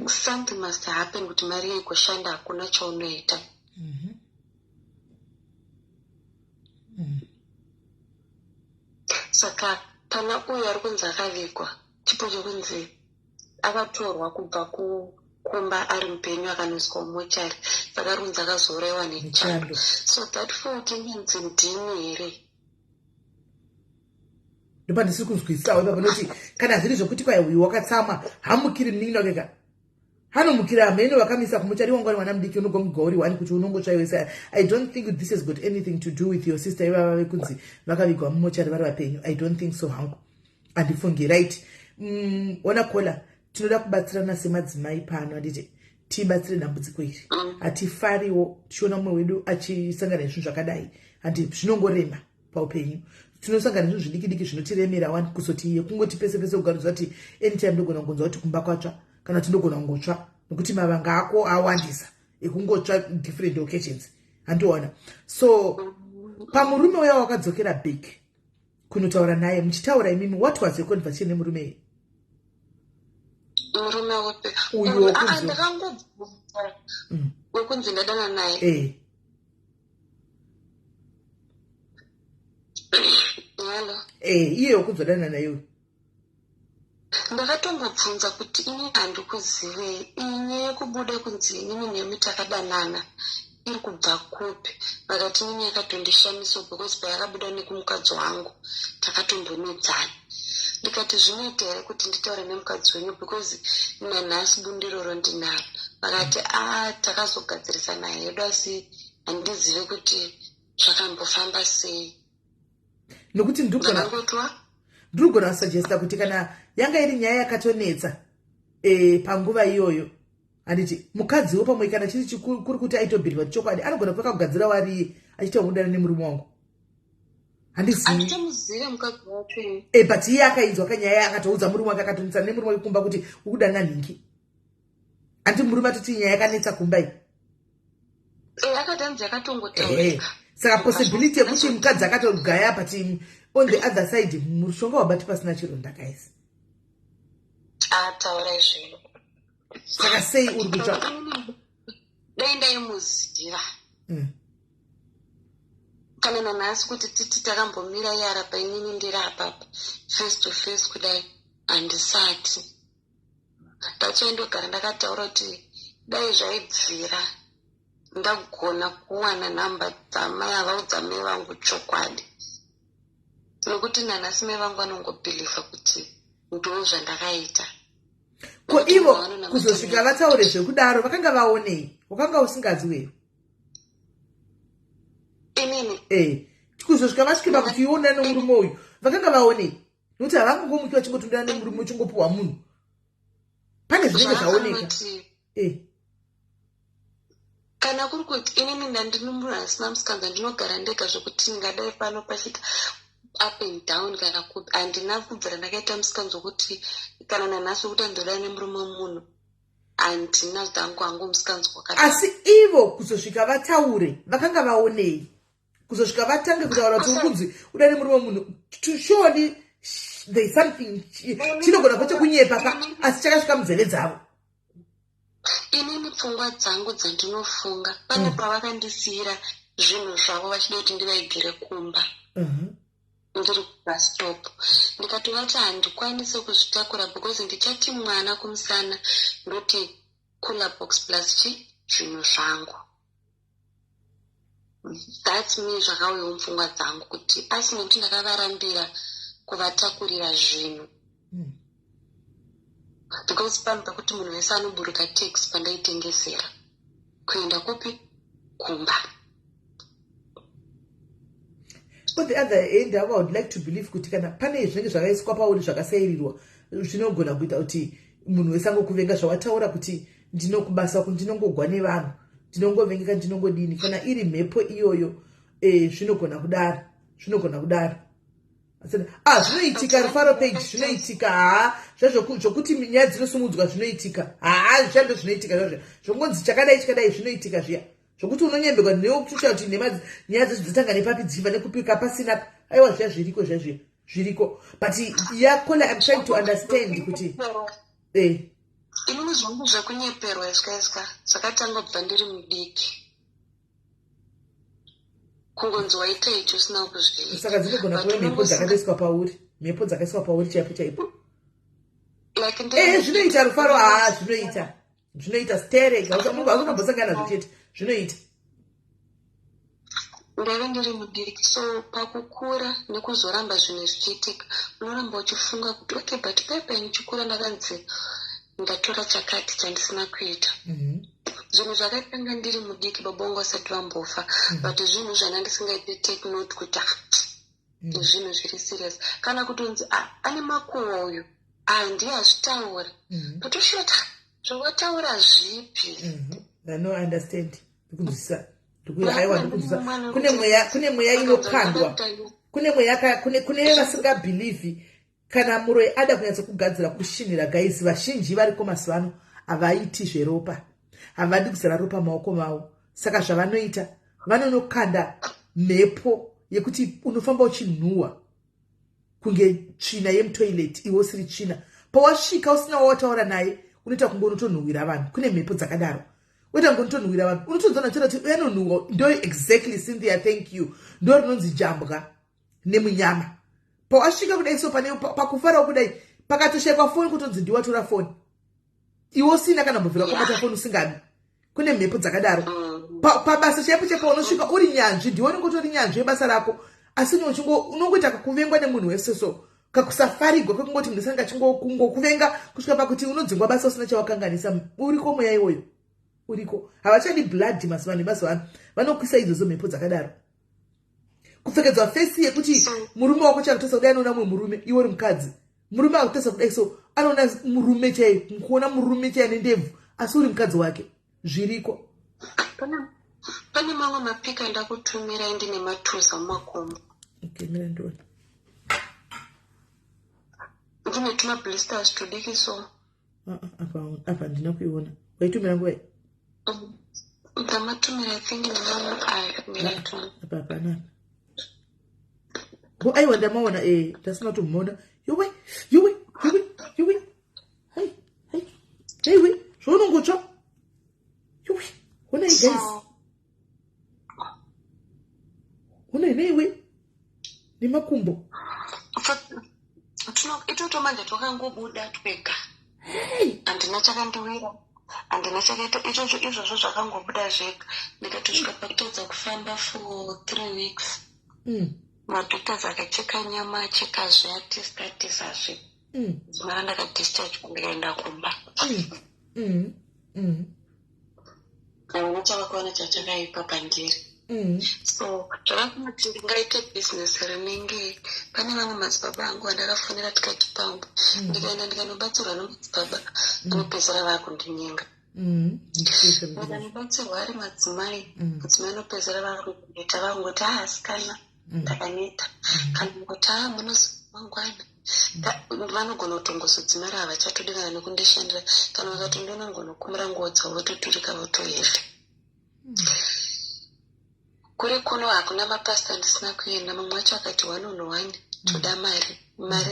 something must happen kuti mari ikoshanda hakuna chaunoita. Saka pana uyo ari kunzi akavigwa chipo chokunzi akatorwa kubva kukumba ari mupenyu akanoswa mumochari, saka ari kunzi akazourayiwa nechando. So that fault inyanzi ndini here. Ndopa ndisiri kuzwisawo ipapo noti kana zviri zvokuti kwai uyu wakatsamwa hamukiri muningi wakega hanomukira mhene wakamisa kumuchari wangu ari mwana mudiki unogomugwa uri wani kuti unongotsvaiwesa. I don't think this has got anything to do with your sister ivava vekunzi vakavigwa mumochari vari vapenyu. I don't think so hangu, handifungi. Right. Ona kola tinoda kubatsirana semadzimai pano, handiti tibatsire dambudziko iri. Hatifariwo tichiona mumwe wedu achisangana nezvinhu zvakadai, handi zvinongorema paupenyu. Tinosangana nezvinhu zvidiki-diki zvinotiremera wani kuzoti iye kungoti pese pese kugarudzwa kuti anytime ndogona kungonzwa kuti kumba kwatsva kana kuti ndogona kungotsva nokuti mavanga ako awandisa ekungotsva different occasions, handiona. So pamurume uya wakadzokera big kunotaura naye muchitaura imimi, what was your conversation nemurume iyi? Murume wope uyo ndakangobvunza wekunzi ndadana naye. Iye wokuzodana naye. Ndakatongobvunza kuti ini handikuzive inye yekubuda kunzi inini nemi takadanana iri kubva kupi. Vakati inini yakatondishamisa because payakabuda nekumukadzi wangu takatombonodzana. Ndikati zvinoita here kuti nditaure nemukadzi wenyu because nanhasi bundiroro ndinaro. Vakati takazogadzirisana hedu asi handizive kuti zvakambofamba sei. Nokuti ndrugona suggesta kuti kana yanga iri nyaya yakatonetsa panguva iyoyo, handiti mukadziwo pamwe kana chiri kuri kuti aitobhirirwa chokwadi anogona kuva kugadzira wari achita kudana nemurume wangu. Handitimuzive mukadzi wacho. But iye akainzwa kanyaya akatoudza murume wake akatonetsa nemurume wake kumba kuti ukudana nhingi. Handi murume atoti nyaya yakanetsa kumba iyi. Akatanzi yakatongotaurika. Saka possibility yekuti mukadzi akatogaya but on the other side mushonga wabati pasina chironda guys. Taura izvino. Saka sei uri kutsva? Dai ndaimuziva. Kana nanhasi kuti titi takambomira yara painini ndiri apapa face to face kudai handisati. Ndachoindogara ndakataura kuti dai zvaibvira ndagona kuwana nhamba dzamai avaudza mai vangu chokwadi, nokuti nanhasi mai vangu vanongobhilivha kuti ndo zvandakaita. ko ivo kuzosvika vataure zvekudaro vakanga vaonei? Wakanga usingadzi wewe? Inini kuzosvika vasvika kuti iona nemurume uyu vakanga vaonei? Nokuti havangongomuki vachingotondana nemurume uchingopuhwa munhu. Pane zvinenge zvaoneka. Kana kuri kuti inini ndandino munhu asina musikadzi ndinogara ndega zvokuti ndingadai pano pachita up and down kana kuti handina kubvira ndakaita musikadzi wokuti kana nanhasi wokuti andodana nemurume munhu handina zdangu hangu musikadzi wakadai. Asi ivo kuzosvika vataure vakanga vaonei? Kuzosvika vatange kutaura kuti ukunzi udane murume munhu, to surely there is something chinogona kuita kunyepa pa, asi chakasvika munzeve dzavo. Inini pfungwa dzangu dzandinofunga pane pavakandisiyira zvinhu zvavo vachida kuti ndivaigire kumba ndiri kubus stop. Ndikatovati handikwanisi kuzvitakura because ndichati mwana kumusana ndoti cooler box plus zvinhu zvangu. That's me zvakauyawo mupfungwa dzangu kuti asi nekuti ndakavarambira kuvatakurira zvinhu. Because pamwe pakuti munhu wese anoburuka taxi pandaitengesera kuenda kupi kumba. On the other end, I would like to believe kuti kana pane zvinenge zvakaiswa pauri zvakasairirwa zvinogona kuita kuti munhu wese angokuvenga zvawataura kuti ndinokubasa kuti ndinongogwa nevanhu, ndinongovengeka, ndinongodini. Kana iri mhepo iyoyo zvinogona kudaro, zvinogona kudaro. Zvinoitika rufaro page, zvinoitika zvokuti nyaya dzinosumudzwa zvinoitika. Zvando zvinoitika zvazvo zvokunzi chakadai chakadai zvinoitika zviya zvokuti unonyembekwa neokutusha kuti nyaya dzesu dzotanga nepapi dzichibva nekupika pasina. Aiwa zviya zviriko zvazvo zviriko, but yakola I'm trying to understand kuti inini zvangu zvekunyeperwa iska zvakatanga kubva ndiri mudiki kungonzi waita icho usina kuzviita. Saka dzinogona kuve mhepo dzakaiswa pauri, mhepo dzakaiswa pauri chaipo chaipo. Zvinoita rufaro. Zvinoita stereka hausambosangana nazvo chete, zvinoita. Ndaive ndiri mudiki, so pakukura nekuzoramba zvinhu zvichiitika unoramba uchifunga kuti okay, but pepe ndichikura ndakanzi ndatora chakati chandisina kuita. Zvinhu zvakatanga ndiri mudiki babongo asati vambofa, but zvinhu zvandandisingaiti take note kuti zvinhu zviri serious. Kana kutonzi ane makuhwa uyu ndiye hazvitaura patoshota zvawataura zvipi. No understand ndikunzwisisa ndikuira aiwa ndikunzwisisa. Kune mweya inokandwa, kune vasingabhilivhi kana muroi ada kunyatsa kugadzira kushinira. Guys, vazhinji variko mazuva ano havaiti zveropa, havadi kuzara ropa maoko mavo. Saka zvavanoita vanonokanda mhepo yekuti unofamba uchinhuhwa kunge tsvina yemutoilet iwe usiri tsvina. Pawasvika usina wawataura naye unoita kunge unotonhuhwira vanhu. Kune mhepo dzakadaro, unoita kunge unotonhuhwira vanhu. Unotonzana chira kuti uyanonhuhwa ndo exactly Cynthia, thank you, ndo rinonzi jambwa nemunyama. Pawasvika kudai so pakufarawo kudai pakatoshayikwa foni kutonzi ndiwatora foni iwe usina kana mbobvira kwabata foni usingadi. Kune mhepo dzakadaro. Pabasa chaipo chaipo unosvika uri nyanzvi, ndiwe unongotori nyanzvi yebasa rako, asi unongoita kakuvengwa nemunhu wese, so kakusafarigwa kwekungoti munhu sanga chingokuvenga kusvika pakuti unodzingwa basa usina chawakanganisa. Uriko mweya iwoyo, uriko. Havachadi blood mazuva ano, vanokwisa idzodzo mhepo dzakadaro. Kupfekedzwa fesi yekuti murume wako chakutesa kudai anoona mumwe murume, iwe uri mukadzi. Murume akutesa kudai so anoona murume chaiye, mukuona murume chaiye nendebvu, asi uri mukadzi wake. Zviriko. Pane mamwe mapika ndakutumira ndine matuza mumakombo. Okay, mira ndoni. Ndine tuma blisters tudiki so. Apa ndina kuiona. Waitumira ngwai? Ndamatumira I think ni mamwe mira tuma. Apa nana. Aiwa ndamaona ndasina kutomona. Yowe. Hey, zvonongotsva. Yowe. Kuna guys. Kuna iwe. Ni makumbo. Itoto manje twakangobuda twega. Andina chakandiwira. Andina chakaita izvozvo zvakangobuda zvega. Ndikatosvika pakutadza kufamba for 3 weeks. Madhoktors akacheka nyama, acheka zve, atesazve. dzimara ndakadischarge ndikaenda kumba. Unotavakaona chachakaipa pandiri. So zvakakunoti ndingaite bhizinesi rinenge pane vamwe madzibaba angu andakafonera tikati pangu ndikaenda ndikanobatsirwa nomadzibaba anopedzera vakundinyenga. Ndikanobatsirwa ari madzimai anopedzera vakundineta vangoti asikana ndakaneta kana ngoti munozomangwana vanogona kutongozodzimara havachatodingana nekundishandira kana vakatondiona ngonokumira nguo dzavo vototurika votoheva. Kuri kuno hakuna mapasta ndisina kuenda. Mumwe wacho akati 1 toda mari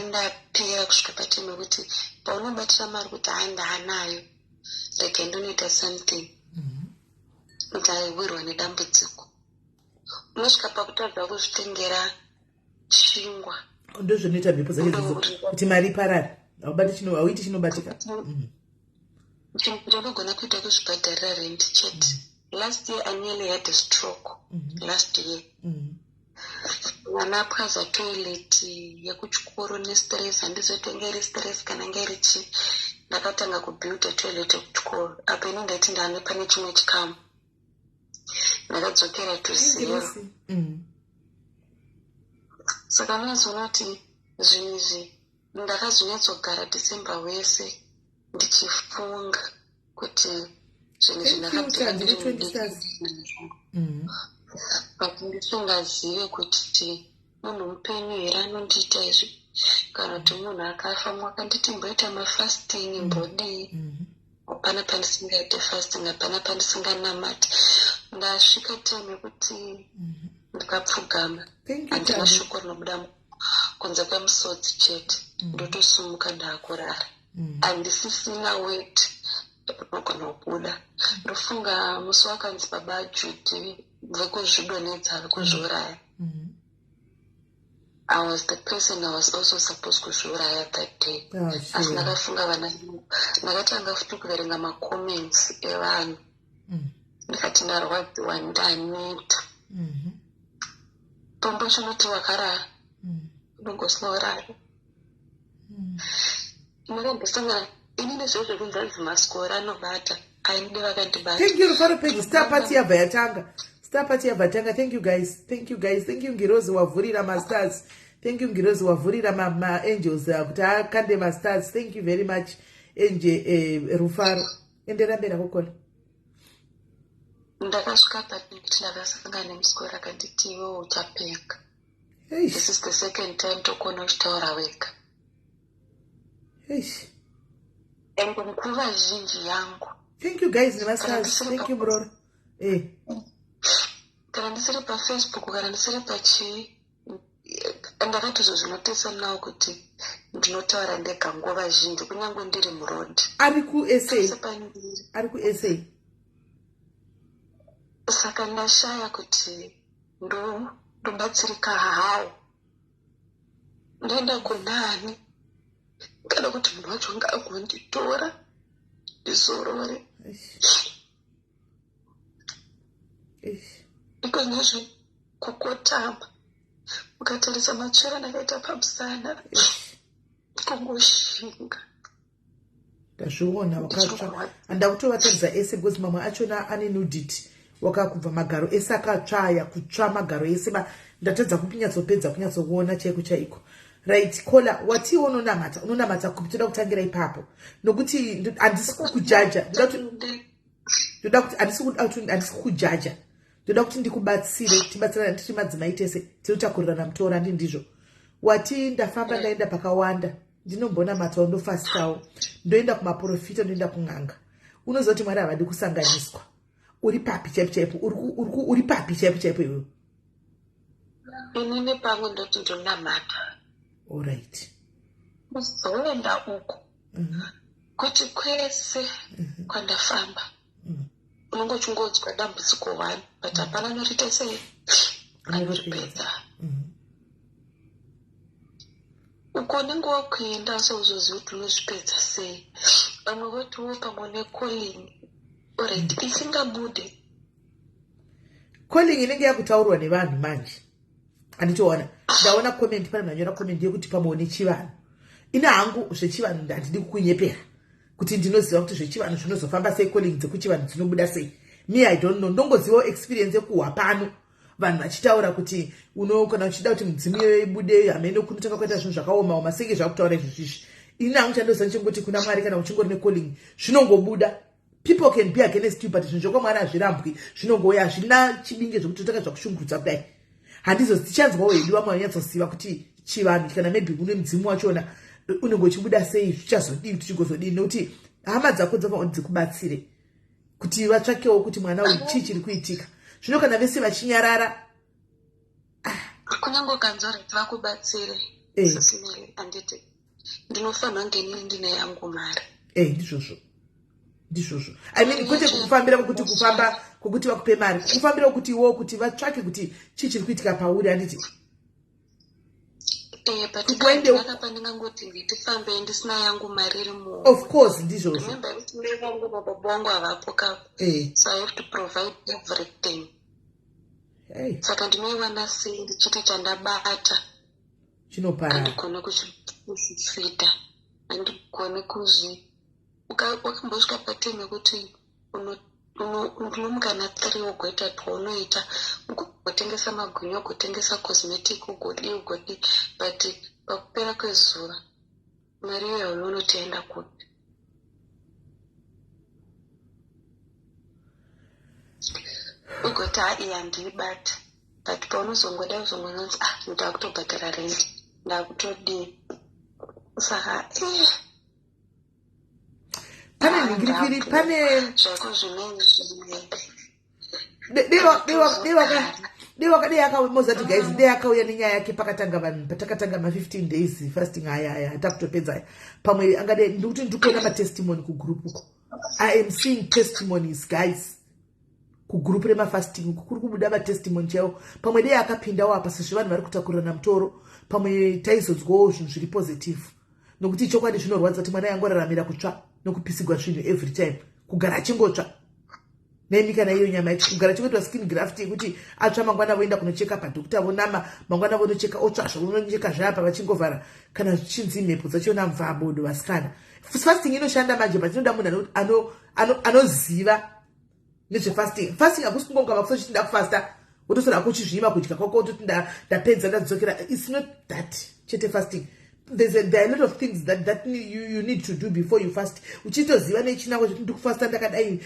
ndapera kusvika patime kuti paunobatira mari kuti ndaanayo rega ndinoita something ndaiwirwa nedambudziko. Unosvika pakutadza kuzvitengera chingwa ndozvinoita mhepo dzake kuti mari iparare hauiti chinobatika. Ndinogona kuita kuzvibhadharira rent chete. Last year I nearly had a stroke. Last year. Mwana apwaza toilet yekuchikoro nestress handizotongeri stress kana ngeri chi. Ndakatanga kubuilda toilet yekuchikoro. Apa inenge ndati ndane pane chimwe chikamu. Ndakadzokera to 0. Saka unozoona kuti zvinhu izvi ndakazonyatsogara December wese ndichifunga kuti ndisingazive kuti munhu mupenyu here anondiita izvi kana kuti munhu akafa mwakanditi mboita mafasting mbodii. Hapana pandisingaite fasting, hapana pandisinganamati. Ndasvika time yekuti ndikapfugama handina shoko rinobuda kunze kwemusodzi chete ndotosumuka ndaakurara. Handisisina weight nogona kubuda. Ndofunga musi wakanzi baba Judy vekuzvidonedza vekuzviuraya. I was the person I was also supposed kuzviuraya that day. Asi ndakafunga vana ndakatanga futi kuverenga macomments evanhu ndikati ndarwadziwa ndaneta. Tombo chinoti wakarara unongosinorara. Ndakambosangana inini zvozvo kunzanzi masikora anobata ainide vakandibata. Thank you Rufaro Page. Star party yabva yatanga. Thank you guys. Thank you Ngirozi wavhurira masters. Thank you Ngirozi wavhurira angels kuti akande masters. Thank you very much Rufaro. Endera mbera kukola. Ndakasvika patikuti ndakasangana nemusikora akanditi iwe uchapeka. This is the second time tokona uchitaura wega. And nguva zhinji yangu. Thank you guys masters. Thank you bro. Kana ndisiri paFacebook kana ndisiri pachi ndakatozvinotesa nawo kuti ndinotaura ndega nguva zhinji kunyange ndiri muroad. Ari ku SA. Saka ndashaya kuti ndobatsirika hawo. Ndaenda kunani kana kuti munhu wacho ngagonditora ndizorore. Ikonazvo kukotama ukatarisa matsvera ndakaita pamusana kungoshinga. Ndazviona wakatsva. Andakutovatadza ese because mamwe achona ane nudity wakakubva magaro ese akatsvaya kutsva magaro ese ndatadza kunyatsokuona chaiko. Right, Kola, wati unonamata kupitoda kutangira ipapo. Nokuti handisi kukujaja. Ndoda kuti handisi kukujaja. Ndoda kuti ndikubatsire tibatsirana tiri madzimai tese tinotakurirana mutora ndizvo. Wati ndafamba ndaenda pakawanda. Ndinombona mata ndofasitawo. Ndoenda kumaprofita ndoenda kun'anga. Unozoti Mwari havadi kusanganiswa. Uri papi chaipo. Uri papi chaipo iwe. Inini pangu ndoti ndonamata. All right. Uzoenda uko. Kuti kwese kwandafamba. Unongochungodzwa dambudziko 1 but hapana norita sei anoripedza. Uko nengo wakuenda sauzoziva kuti unozvipedza sei. Vamwe votiwo pamwe necalling. Alright, isingabude. Calling inenge yakutaurwa nevanhu manje. Anditoona. Ndaona comment pane manyora comment yekuti pamwe nechivanhu. ina hangu zvechivanhu handidi kukunyepera kuti ndinoziva kuti zvechivanhu zvinozofamba sei, calling dzekuchivanhu dzinobuda sei. Me I don't know. Ndongozivawo experience yekuhwa pano vanhu vachitaura kuti kana uchida kuti mudzimu ibude hamene kunotanga kuita zvinhu zvakaoma senge zvakutaura izvozvizvi. Ina hangu chandoziva chingoti kuna Mwari kana uchingori necalling zvinongobuda. People can be against you, but zvinhu zvokwamwari hazvirambwi, zvinongouya hazvina chibinge zvokuti totanga zvakushungurudza kudai. Handizo tichanzwawo hedu vamwe vanyatsoziva kuti chivanhu kana maybe une mudzimu wachona unenge uchibuda sei, zvichazodii tichigozodii, nokuti hama dzako dzikubatsire kuti vatsvakewo kuti mwana uyu chii chiri kuitika. Zvino kana vese vachinyarara kunyange ukanzoredza vakubatsire sisimele anditi ndinofanira kunge ndine yangu mari. Ndizvozvo I mean kwete kukufambira kuti kufamba kokuti vakupe mari, kufambira kuti iwo kuti vatsvake kuti chii chiri kuitika pauri handiti. But ndakapa ndingangoti nditifambe ndisina yangu mari iri of course ndizvozvo. Remember kuti vangu mababa vangu havapo kapo, so I have to provide everything. Saka ndinoiwana sei ndichiti chandabata chinopara, handikone kuzvifita, handikone wakambosvika patime yekuti unomuka na3 ugoita twaunoita, ugotengesa magwinya, ugotengesa cosmetic, ugodi, but pakupera kwezuva mari iyo unonotoenda kupi? Ugoti hai handibata, but paunozongoda kuzongononzi ndakutobhadhara rent, ndakutodii. Saka pane ningirikiri, pane zvako zvimweni dei akamozati guys, dei akauya nenyaya yake pakatanga vanhu patakatanga ma15 days fasting aya atakutopedza aya. Pamwe angade ndikuti ndikuona matestimony kugroup uko. I am seeing testimonies guys kugroup remafasting kuri kubuda matestimony chaiwo. Pamwe dei akapindawo apa sezvo vanhu vari kutakurirana mutoro, pamwe taizodzwawo zvinhu zviri positive, nokuti chokwadi zvinorwadza kuti mwana yangu araramira kutsva nokupisigwa zvinhu every time, kugara achingotsva nemi kana iyo nyama yacho, kugara chikuitwa skin graft yekuti atsva mangwana voenda kunocheka padokta vonama, mangwana vonocheka otsvazvo vonocheka zvapa vachingovhara kana zvichinzi mhepo dzachona mvambodo vasikana. Fasting inoshanda manje, but inoda munhu anoziva nezvefasting. Fasting hakusi kungonga makusa chiti ndakufasta wotosora kuchizvima kudya kwako wototi ndapedza ndadzokera. It's not that chete fasting. There are a lot of things that you need to do before you fast. Uchitoziva nechinangwa kuti ndikufasta ndakadai,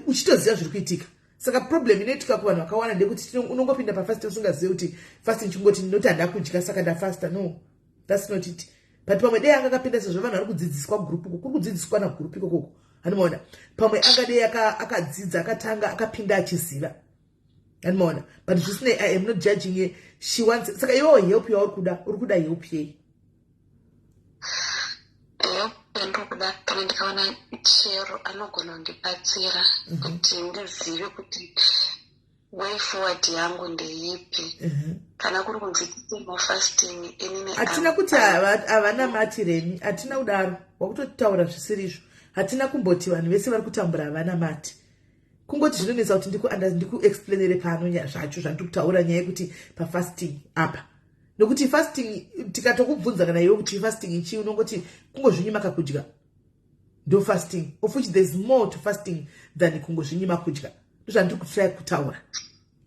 uchitoziva zviri kuitika. Saka problem inoitika kuvanhu vakawanda ndekuti unongopinda pafasting usingazivi kuti fasting chingoti ndinoti handakudya saka ndafasta. No, that's not it. But pamwe dei akapinda sezvo vanhu vari kudzidziswa group uko, kuri kudzidziswa nagroup ikoko, hanimaona. Pamwe angadei akadzidza akatanga akapinda achiziva, hanimaona. But zvisinei, I am not judging her. She wants, saka iwewo help yauri kuda help yei. Ndokuda kana ndikaona chero anogona kundibatsira kuti ndizive kuti way forward yangu ndeipi, kana kuri kunzi fasting enine. Hatina kuti havana mati Remi, hatina kudaro, wakutotaura zvisirizvo. Hatina kumboti vanhu vese vari kutambura havana mati. Kungoti zvinonetsa kuti ndiku-explainere pano zvacho zvandiri kutaura nyaya yekuti pafasting apa. Nokuti fasting tikatokubvunza kana iwe kuti fasting chii, unongoti kungozvinyima kakudya ndo fasting, of which there is more to fasting than kungozvinyima kudya. Ndozvandiri kutry kutaura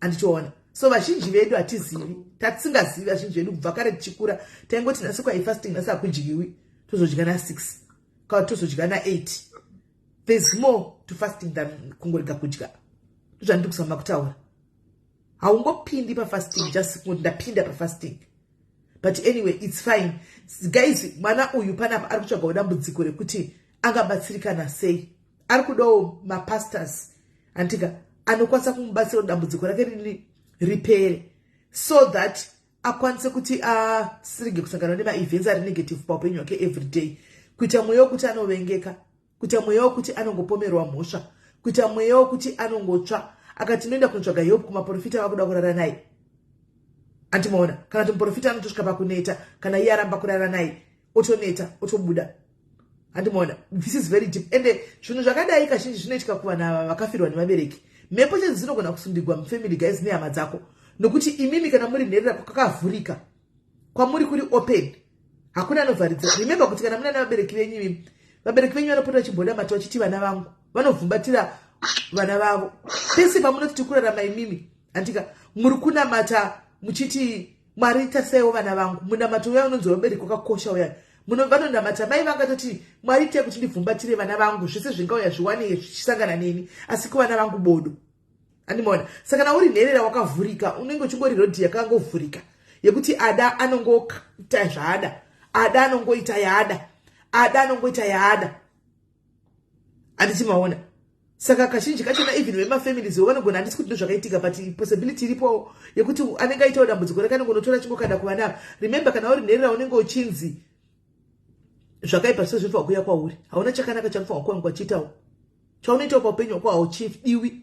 andichiona. So vazhinji vedu hatizivi, tatisingazivi vazhinji vedu kubva kare tichikura taingoti nhasi kwaifasting nhasi hakudyiwi, tozodya na6 kana tozodya na8. There is more to fasting than kungorega kudya. Ndozvandiri kuzama kutaura. Haungopindi pafasting just kuti ndapinda pafasting. But anyway, it's fine. Guys, mwana uyu panapa ari kutsvaga dambudziko rekuti angabatsirikana sei. Ari kudawo mapastors antika anokwanisa kumubatsira dambudziko rake ripere, so that akwanise kuti asirege kusangana nema-events ari negative paupenyu hwake every day. Kuita mweya wekuti anovengeka, kuita mweya wekuti anongopomerwa mhosva, kuita mweya wekuti anongotsva. Akati noenda kunotsvaga help kumaprofita vakuda kurara naye. Antimaona, kana muprofita anotosvika pakuneta, kana iye aramba kurara naye, otoneta, otobuda. Antimaona, this is very deep. Ende zvinhu zvakadai kazhinji zvinoitika kuvanhu ava vakafirwa nevabereki. Mhepo chete dzinogona kusundigwa mufamily guys nehama dzako, nokuti imimi kana muri Nherera kwakavhurika, kwamuri kuri open, hakuna anovharidza. Remember kuti kana muna vabereki venyu, vabereki venyu vanopota vachibhoda mata vachiti vana vangu, vanovhumbatira vana vavo. Pese pamunoti kurarama imimi, andika muri kunamata muchiti Mwari tasaiwo vana vangu, munamato uya unonzi wabereki wakakosha uya. Vanonamata mai vangatoti Mwari ite kuti ndibvumbatire vana vangu, zvese zvingauya zviwane zvichisangana neni, asi kuvana vangu bodo. Andimona. Saka kana uri nherera wakavhurika, unenge uchingori rodhi yakangovhurika, yekuti ada anongoita zvaada, ada anongoita yaada, ada anongoita yaada. Andichimaona. Saka kazhinji kachona even vemafamilies vanogona handisi kuti ndozvakaitika, but possibility iripo yekuti anenge aitawo dambudziko rakanongonotora chingokanda kuvana. Remember kana uri nherera unenge uchinzi zvakaipa zvose zvinofanwa kuuya kwauri, hauna chakanaka chanofanwa kuva kwachiitawo, chaunoitawo paupenyu hwako hauchidiwi.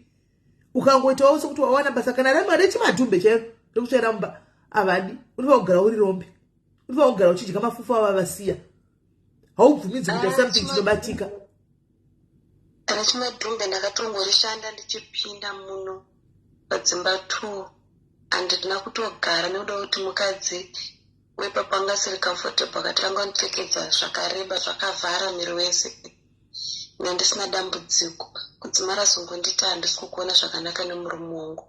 Ukangoitawo sokuti wawana basa kana ramari rechimadhumbe chairo rekutsvaira mumba, havadi. Unofanwa kugara uri rombe, unofanwa kugara uchidya mafufu ava vasiya, haubvumidzi kuita something chinobatika. Rechimadhumbe ndakatongorishanda ndichipinda muno padzimba 2 handina kutogara nekuda kuti mukadzi wepapa anga asiri comfortable akatanga kundipfekedza zvakareba zvakavhara miri wese. Ine ndisina dambudziko, kudzimara zongonditi handisi kukuona zvakanaka nemurume wangu.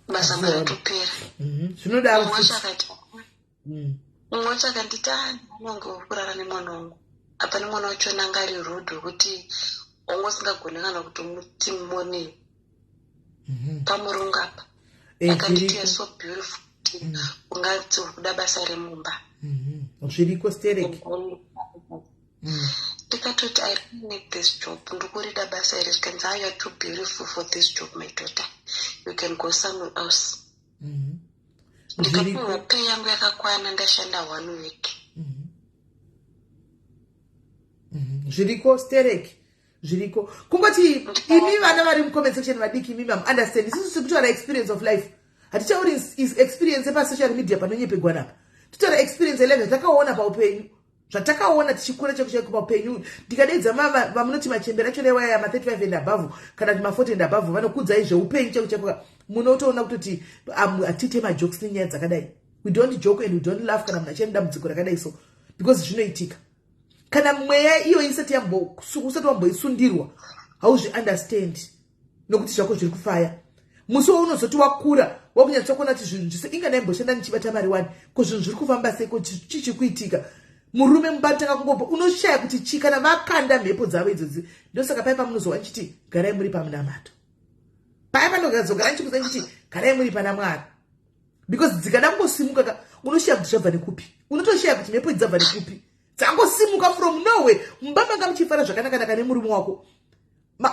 Basa maratopera. Zvinodaro mumwe wacho akanditi ndinonge kurara nemwana wangu. Apana mwana wacho nanga ari rude wekuti wangu usingagone kana kutomuti mone pamurungu apa. Akanditi you're so beautiful, ungati kuda basa remumba. Zviriko stereki. Ndikatoti I really need this job, ndikurida basa iri, zvikanzi you are too beautiful for this job my daughter, you can go somewhere else. Ndikapiwa pay yangu yakakwana, ndashanda 1 week. Zviriko stereki, zviriko. Kungoti imi vana vari mucomment section vadiki imi understand. This is kuti experience of life. Hatichauri is experience pa social media panonyepegwa napa. Titora experience level takaona paupenyu. Zvatakaona tichikura chekucheka paupenyu. Ndikadeidza mama vamunoti machembera chone waya ma 35 and above kana ma 40 and above vanokudza izve upenyu chekucheka. Munotoona kuti atite ma jokes nenyaya dzakadai. We don't joke and we don't laugh kana munachenda mudziko rakadai so because zvinoitika. Kana mweya iyo isati yamboisundirwa hauzvi understand nokuti zvako zviri kufaya. Musi waunozoti wakura wakunyatsa kuona kuti zvinhu zvese inga ndaimboshanda ndichibata mari 1 ko zvinhu zviri kufamba seko chichikuitika. Murume mubatanga kungopa unoshaya kuti chikana vakanda mhepo dzavo idzodzi. Ndosaka paipa munozowa nchiti garai muri pamunamato. Paipa ndogadzogara nchikuza nchiti garai muri pana Mwari. Because dzikada kungosimuka unoshaya kuti zvabva nekupi. Unotoshaya kuti mhepo dzabva nekupi. Dzangosimuka from nowhere. Mbaba ngamuchifara zvakanaka nemurume wako.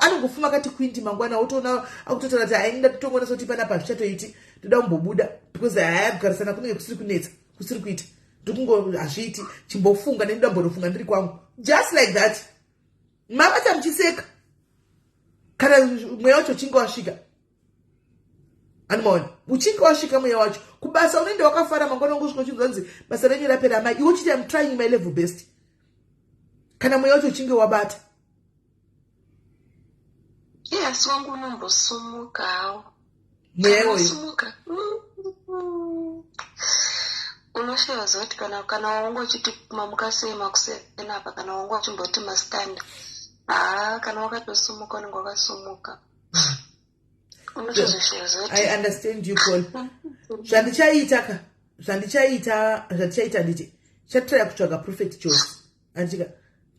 Anongofuma kati kwindi mangwana utoona akutotora kuti ainda totongona soti pana pazvichatoiti toda kumbobuda because haya kugarisana kunenge kusiri kunetsa kusiri kuita. Ndikungo hazviiti chimbofunga nendida mbonofunga ndiri kwangu. Just like that. Mabata mchiseka. Kana mweya wacho chinga wasvika. Animaona. Uchinga wasvika mweya wacho. Kubasa unoende wakafara mangwana ngosvika uchinzanzi basa renyu rapera amai. Iwo chiti I'm trying my level best. Kana mweya wacho chinga wabata. Yes, wangu unombosumukawo. Mweya wacho. Unosumuka. Unoshiwa zoti kana wangu uchiti mamukasema kusena apa kana wangu uchimboti mastand. Kana wakatosumuka unenge wakasumuka. I understand you, Paul. Zvandichaita nditi chatira kutsvaga prophet choice. Andika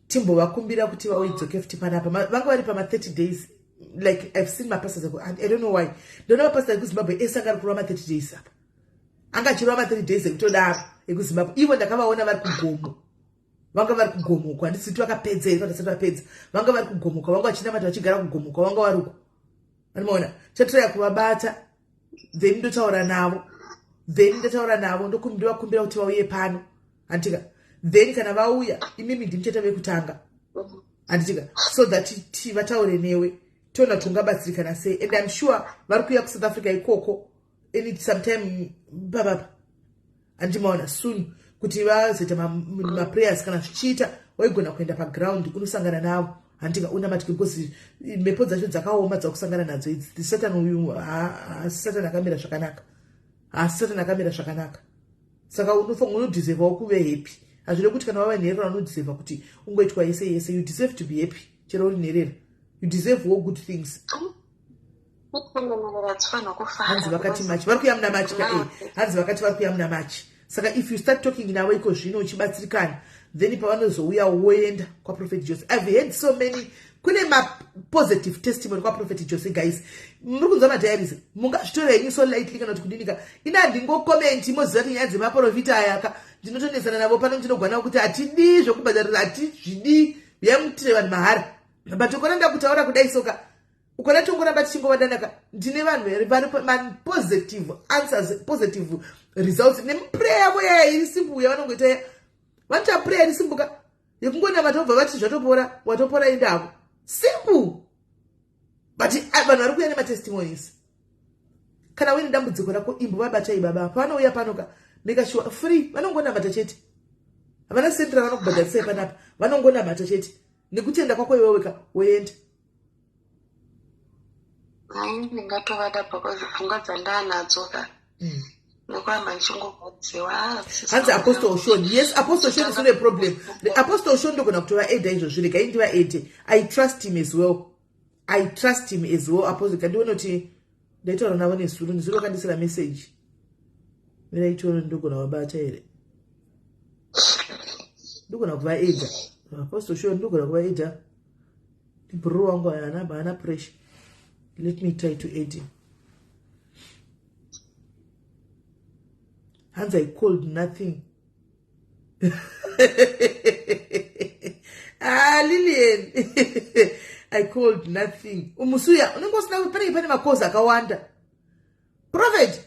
timbovakumbira kuti vaudzoke futi panapa. Vanga vari pama 30 days. Like I've seen my pastors. I don't know why. Don't know pastor kuZimbabwe esanga kurwa ma 30 days apa. Anga chirwa ma 30 days ekutodaro ekuZimbabwe. Ivo ndakavaona vari kugomo. Vanga vari kugomoka. Handisi vakapedza iri kana vapedza. Vanga vari kugomoka. Vanga vachinamata vachigara kugomoka. Vanga vari uko. Anoona chatira kuvabata then ndotaura navo ndokumbira kuti vauye pano antika then kana vauya imimi ndimcheta vekutanga antika so that vataure newe tiona tungabatsirikana sei and I'm sure vari kuuya kuSouth Africa ikoko any sometime baba andimaona soon kuti vazoita ma prayers kana zvichiita waigona kuenda paground unosangana navo andika una matike because mhepo dzacho dzakaoma dzakusangana nadzo idzi Satan uyu Satan akamira zvakanaka. Satan akamira zvakanaka. Saka unodeserve kuve happy. Hazvide kuti kana wava nherera unodeserve kuti ungoitwa yese. You deserve to be happy. Chero uri nherera. You deserve all good things. Hanzi vakati match. Varikuya muna match ka Hanzi vakati varikuya muna match. Saka if you start talking in a way zvino uchibatsirikana, then pavanozouya woenda kwa Prophet Jose. I've heard so many kune positive testimony kwa Prophet Jose guys. Muri kunzwa madiaries. Munga story yenyu so lightly kana kuti kudinika. Ina ndingo comment moziva kuti nyadzi maprofita ayaka. Ndinotonetsana navo pano ndinogwana kuti atidi zvokubhadharira atizvidi yamutire vanhu mahara. But ukonenda kutaura kudai soka. Ukona tongoramba tichingovadanaka. Ndine vanhu here vari positive answers, positive results. Nemuprayer yavo yaya iri simple yavanongoita. Vanoita prayer iri simple ka. Yekungona vatobva vati zvatopora, watopora indako. Simple. But vanhu vari kuuya nematestimonies. Kana uine dambudziko rako imbo vabatai baba. Panouya panoka. Make sure free. Vanongonamata chete. Havana sentira vanokubhadharisai panapa. Vanongonamata chete. Nekutenda kwako iwe weka woenda. Ndingatovada because pfungwa dzandanadzo ka. Nokwamba ndichongogodziwa. Hanzi Apostle Sean. Yes, Apostle Sean is not a problem. The Apostle Sean ndogona kutova aid izvozvo. Kaindiva aid. I trust him as well. Apostle kandiona kuti ndaitaura navo nesuro. Nesuro kandisira message. Mira ichoro ndogona wabata here. Ndogona kuva aid. Apostle Sean ndogona kuva aid. Bro wangu hana pressure. Let me try to aid him. Hands I called nothing. Lillian. I called nothing. Umusuya, unengosina pane makosa akawanda. Prophet.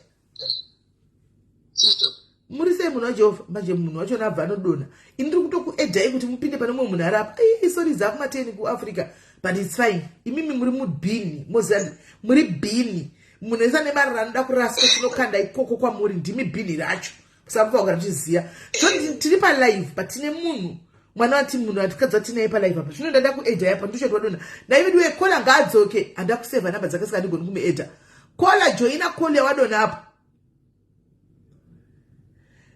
Murise munhu waJehovha, manje munhu wacho nabva anodona. Indiri kutokuedhai kuti mupinde pane mumwe munhu arapa. Sorry zakumateni kuAfrica, but it's fine. Imimi muri mubhini, Mozambique, muri bhini. Munhu esa nemarara anoda kuraswa tinokanda ikoko kwamuri ndimi bhini racho. Kusabva ukatiziya. So tiri pa live, but tine munhu. Mwana wati munhu atikadza tinaye pa live apa. Zvino ndada kuedha yapa ndisho twadona. Na veduwee kola ngaadzoke, anda kuseva namba dzake saka ndigoni kumuedha. Kola joina call yawadona apa.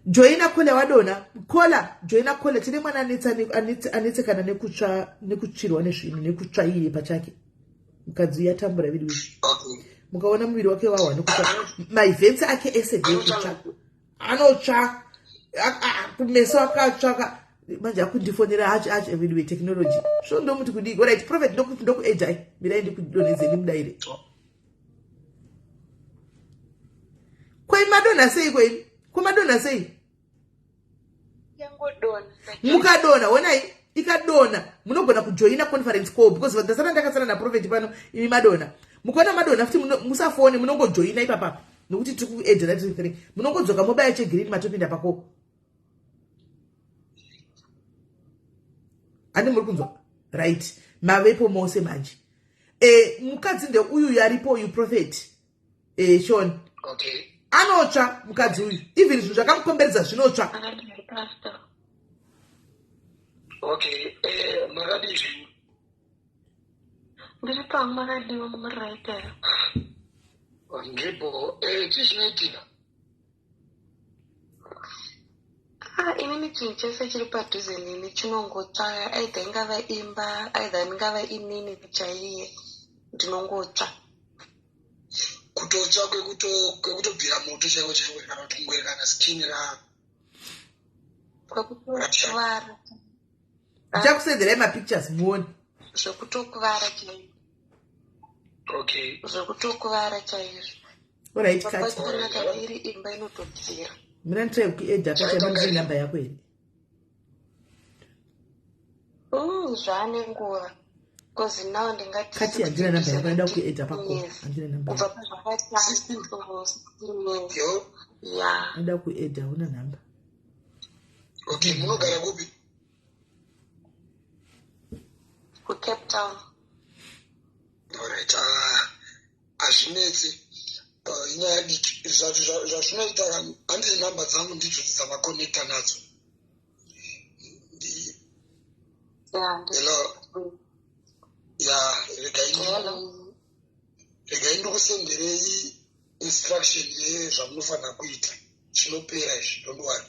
Joina kule wadona, joina kule, tine mwana anetse kana nekutsvirwa nezvinhu, nekutsva iye pachake. Mukadzi yatambura veduwee. Mukaona muviri wake wawa nekutsva. Maevents ake ese ndekutsva. Anotsva. Kumeso akatsvaka. Manje akundifonera hachi veduwee technology. So ndomuti kudii. Alright, Prophet ndokuedhai. Mirai ndikudonhedzeni mudaire. Kwai madonna sei kwai? Kumadona sei? Yangodona. Mukadona, wonai ikadona. Munogona kujoina conference call because ndasara ndakasara na Prophet pano imi madona. Mukaona madona futi musafone munongojoina ipapa. Nokuti tiri kuedha 3 munongodzoka mobile che green matopinda pako. Ani muri kunzwa? Right. Mavepo mose manje. Mukadzi nde uyu yaripo uyu Prophet. Sean. Okay. Anotsva mukadzi uyu. Even zvinhu zvakamukomberedza zvinotsva. Okay, makadizvi. Ndiri pangu makadiwa mumuraita. Ndipo chizvinoitika. Inini chinhu chese chiri padhuze nini chinongotsva. Aidha ingava imba, aidha ingava inini kuchaiye. Ndinongotsva. Kutotsva kwekutobvira moto chaiwo kana kutongwera kana skin ra. Kwekutokuvara. Ndichakusendera mapictures muone. Zvekutokuvara chaizvo. Okay. Zvekutokuvara chaizvo. Alright, cut. Pakunaka iri imba inotobvira. Mina nditrai kuedha kachambandiri namba yako here. Zvane nguva. Because now ndingati Kati handina namba yako nda kuedha pako. Handina namba. Ubva pazvakati 16 Yo. Yeah. Nda kuedha una namba. Okay, munogara kupi? Cape Town. Alright, azvinetsi. Inyaya diki zvazvinoita handisi namba dzangu ndidzo dzavakonekta nadzo. Hello. Yeah, regai ndikusenderei instruction yezvamunofanira kuita. chinopera izvi, don't worry.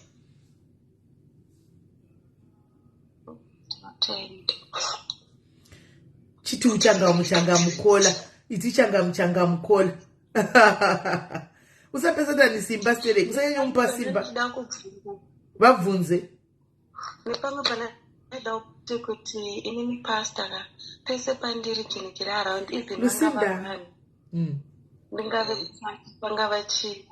Chiti uchanga mukola. Iti changa mukola. Usapesana ni simba stere. Usanyanya umpa simba. Vabvunze. Nepamwe pana kuti inini pastor pese pandiri chinikira around even Lucinda. Ndingave pangava chi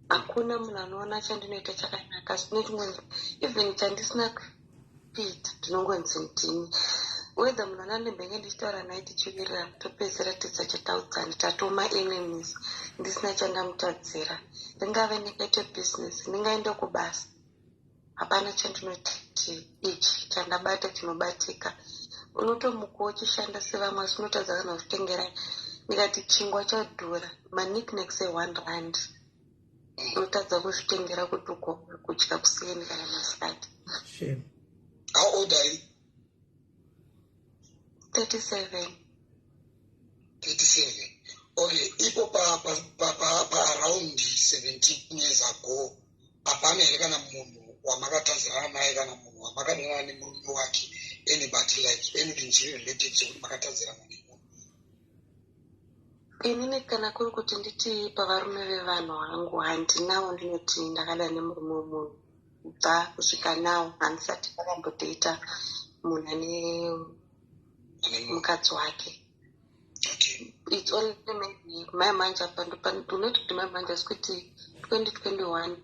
hakuna munhu anoona chandinoita chakanaka sinotimwe even chandisina kuita ndinongonzi ndini whether munhu anandembenge ndichitaura naye tichivirira topedzera tisachataudzani tatoma enemies ndisina chandamutadzira. Ndingave ndingaite business ndingaende kubasa hapana chandinoti ichi chandabata chinobatika. Unotomukawo uchishanda sevamwe asi unotadza kana kuzvitengera ndikati chingwa chadhura maniknacks e1 rand unotadza kuzvitengera kuti ugone kudya kuseni kana masikati. How old are you? 37. Okay, ipo pa around 17 years ago apana here kana munhu wamakatadzirana naye kana munhu wamakanena nemurume wake anybody like anything related to makatadzirana nemunhu? Inini kana kuri kuti nditi pavarume vevanhu vangu handinawo ndinoti ndakada nemurume wemunhu kubva kusvika nawo handisati ndakambodeita munhu ane mukadzi wake. It's only maybe my manja panoti kuti my manja sikuti 2021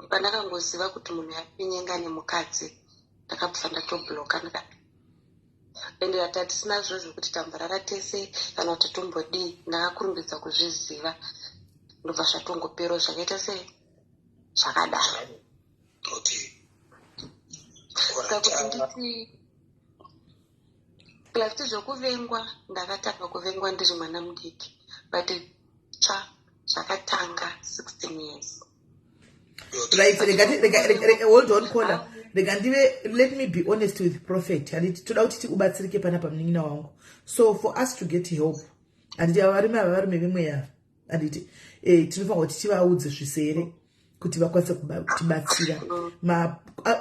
pandakangoziva kuti munhu yapinyenga nemukadzi ndakabva ndatobloka ndikati ende hatisina zviro zvekuti tambarara tese kana kuti tombodii. Ndakakurumbidza kuzviziva ndobva zvatongopero zvakaita sei zvakadaro. Saka kuti nditi kuti zvokuvengwa ndakatanga kuvengwa ndiri mwana mudiki but zvakatanga 16 years. Right, hold on, Kola. Let me be honest with Prophet. And toda kuti tikubatsirike panapa mnin'ina wangu. So for us to get help, and varume vimwe ya, and tinofanira kuti tivaudze zvisere kuti vakwanise kutibatsira.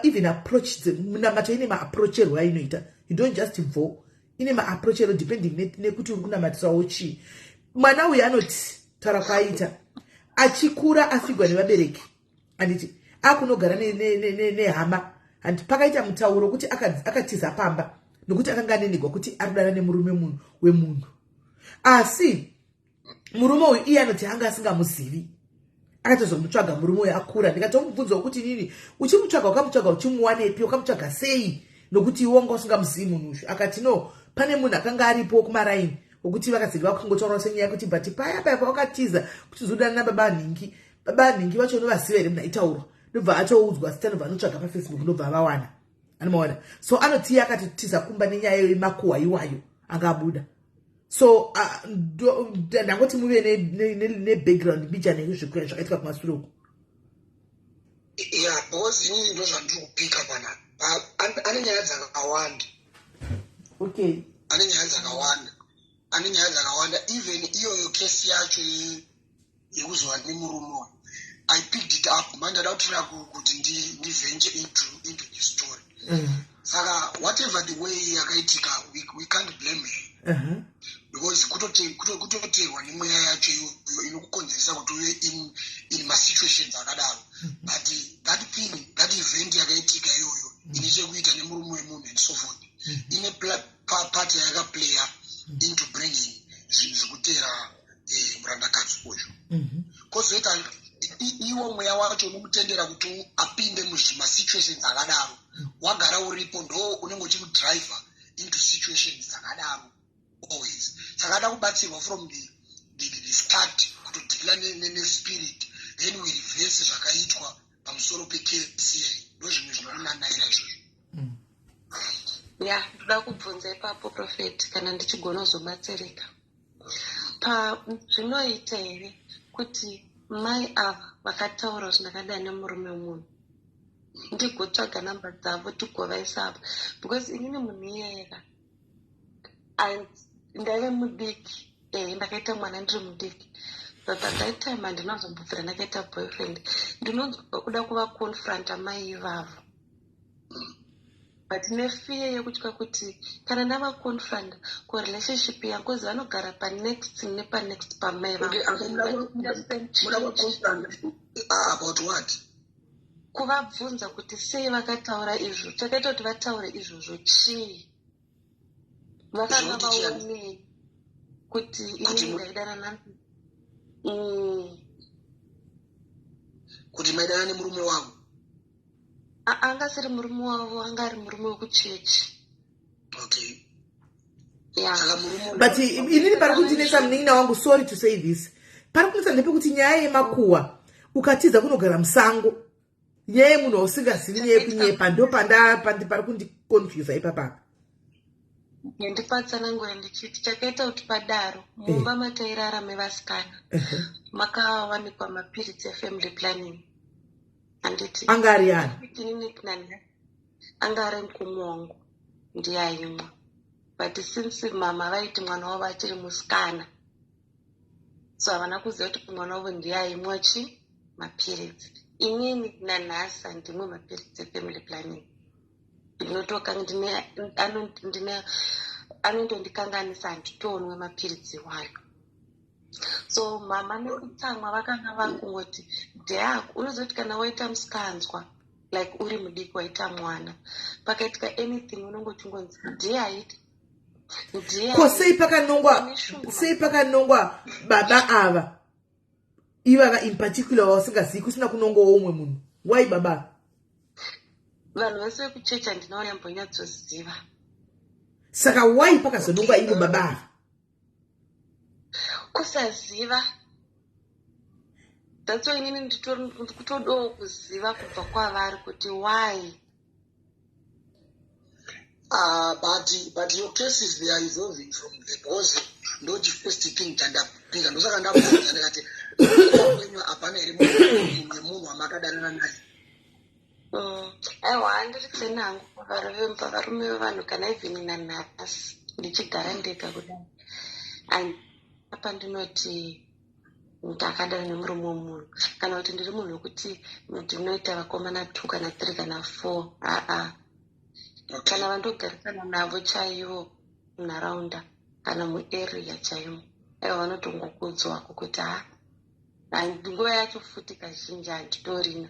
Even approach mato ine maapproacherwa inoita. You don't just vote. Ine maapproacherwa depending nekuti uri kunamatirawo chi. Mwana uyu anoti taura kwaita achikura afigwa nevabereki. Anditi akunogara nehama and pakaita mutauro kuti akatiza pamba nokuti akanga anenegwa kuti arudana nemurume wemunhu. Asi murume uyu iye anoti hanga asingamuzivi. Akatozomutsvaga murume uyu akura. Ndikatomubvunza kuti nini uchimutsvaga ukamutsvaga uchimuwanepi ukamutsvaga sei nokuti iwe wanga usingamuzivi munhu uyu. Akati no pane munhu akanga aripo kumaraini ukuthi vakadziri vakungotaura senyaya kuti but paya pakatiza kuti zodana nababa nhingi vacho novaziva here munhu aitaurwa ndobva atoudzwa zita nobva anotsvaga paFacebook ndobva avawana anomaona. So anoti akatotiza kumba nenyaya yemakuhwa iwayo anga abuda. So ndangoti muve nebackground mbichana yezvikuru zvakaitika kumashure uku. Yeah, because inini ndo zvandiri kupika panapa. Ane nyaya dzakawanda. Okay. Ane nyaya dzakawanda. Even iyoyo kesi yacho yekuzova nemurume I picked it up. Manje ndautra kuti ndiventure into the story. Saka whatever the way yakaitika we can't blame her. Because kutoterwa nemweya yacho inokukonzeresa kuti uve in ma situations akadaro. But that event yakaitika iyoyo ine chekuita nemurume wemunhu and so forth. Ine part yakaplaya into bringing zvinhu zvekutera murandakadzi uyu. Kozoita iwo mweya wacho unomutendera kuti apinde muzvimasituations akadaro. Wagara uripo ndo unenge uchimudriver into situations dzakadaro always. Saka ada kubatsirwa from the start kutodhila nespirit then we reverse zvakaitwa pamusoro pekesi iyi. Ndo zvimwe zvinonanaira izvozvo. Ya, ndoda kubvunza ipapo Prophet kana ndichigona kuzobatsirika. Zvinoita here kuti mai ava vakataura zvakadai nemurume wemunhu ndigotsvaga namba dzavo tigovaisa apa because inini munhu iyera ndaive mudiki ndakaita mwana ndiri mudiki but at that time handinazobvira ndakaita boyfriend ndinonzwa kuda kuvaconfront amai ivavo, but nefear yekutya kuti kana ndavaconfront kurelationship yangozi vanogara panext nepanext pamai about what? kuvabvunza kuti sei vakataura izvo, chakaita kuti vataure izvozvo chii, vakanga vaonei kuti inini ndaidana nanzi kuti maidana nemurume wavo. anga siri murume wavo, anga ari murume wekuchechi. Okay. Yeah. But inini pari kundinetsa munin'ina wangu, sorry to say this, pari kunetsa ndepekuti nyaya yemakuhwa ukatiza kunogara musango, nyaya yemunhu usingazivi nyaya yekunyepa, ndo pari kundiconfuse ipapa. Ndipatsanangura ndichiti chakaita kuti padaro mumba matairarame vasikana makawanikwa mapiritsi efamily planning. Handiti anga ari yani anga ari mukumi wangu ndiyaimwa, but since mama vaiti mwana wavo achiri musikana, so havana kuziva kuti mwana wavo ndiyaimwa chi mapiritsi. Inini nanhasi handimwe mapiritsi efamily planning. Ndinotoka anondondikanganisa handitoonwe mapiritsi wayo. So mama nekutsamwa vakanga vakungoti dheyako unozoti kana waita musikanzwa like uri mudiki waita mwana pakaitika anything unongoti ngonzi dheyait ko sei pakanongwa baba ava ivava in particular vasingazivi kusina kunongowo umwe munhu. Why baba? Vanhu vese vekuchechi handina yambonyatsoziva. Saka why pakazonongwa ivo baba ava? Kusaziva. That's why inini ndikutodawo kuziva kubva kwavari kuti why. But your case is they are evolving from the boss. Not the first thing ndapinga ndosaka ndabvunza ndikati kwenyu apana iri munhu wamakadana naye. Aiwa handiri tsenangu pavarume vevanhu kana even nanhasi ndichigara ndega kudai. And apa ndinoti ndakadana nemurume womunhu kana kuti ndiri munhu wekuti ndinoita vakomana 2 kana 3 kana 4 kana vandogarisana navo chaivo munharaunda kana muarea chaimo, aiva vanotongokudzwako kuti nguva yacho futi kazhinji handitorina,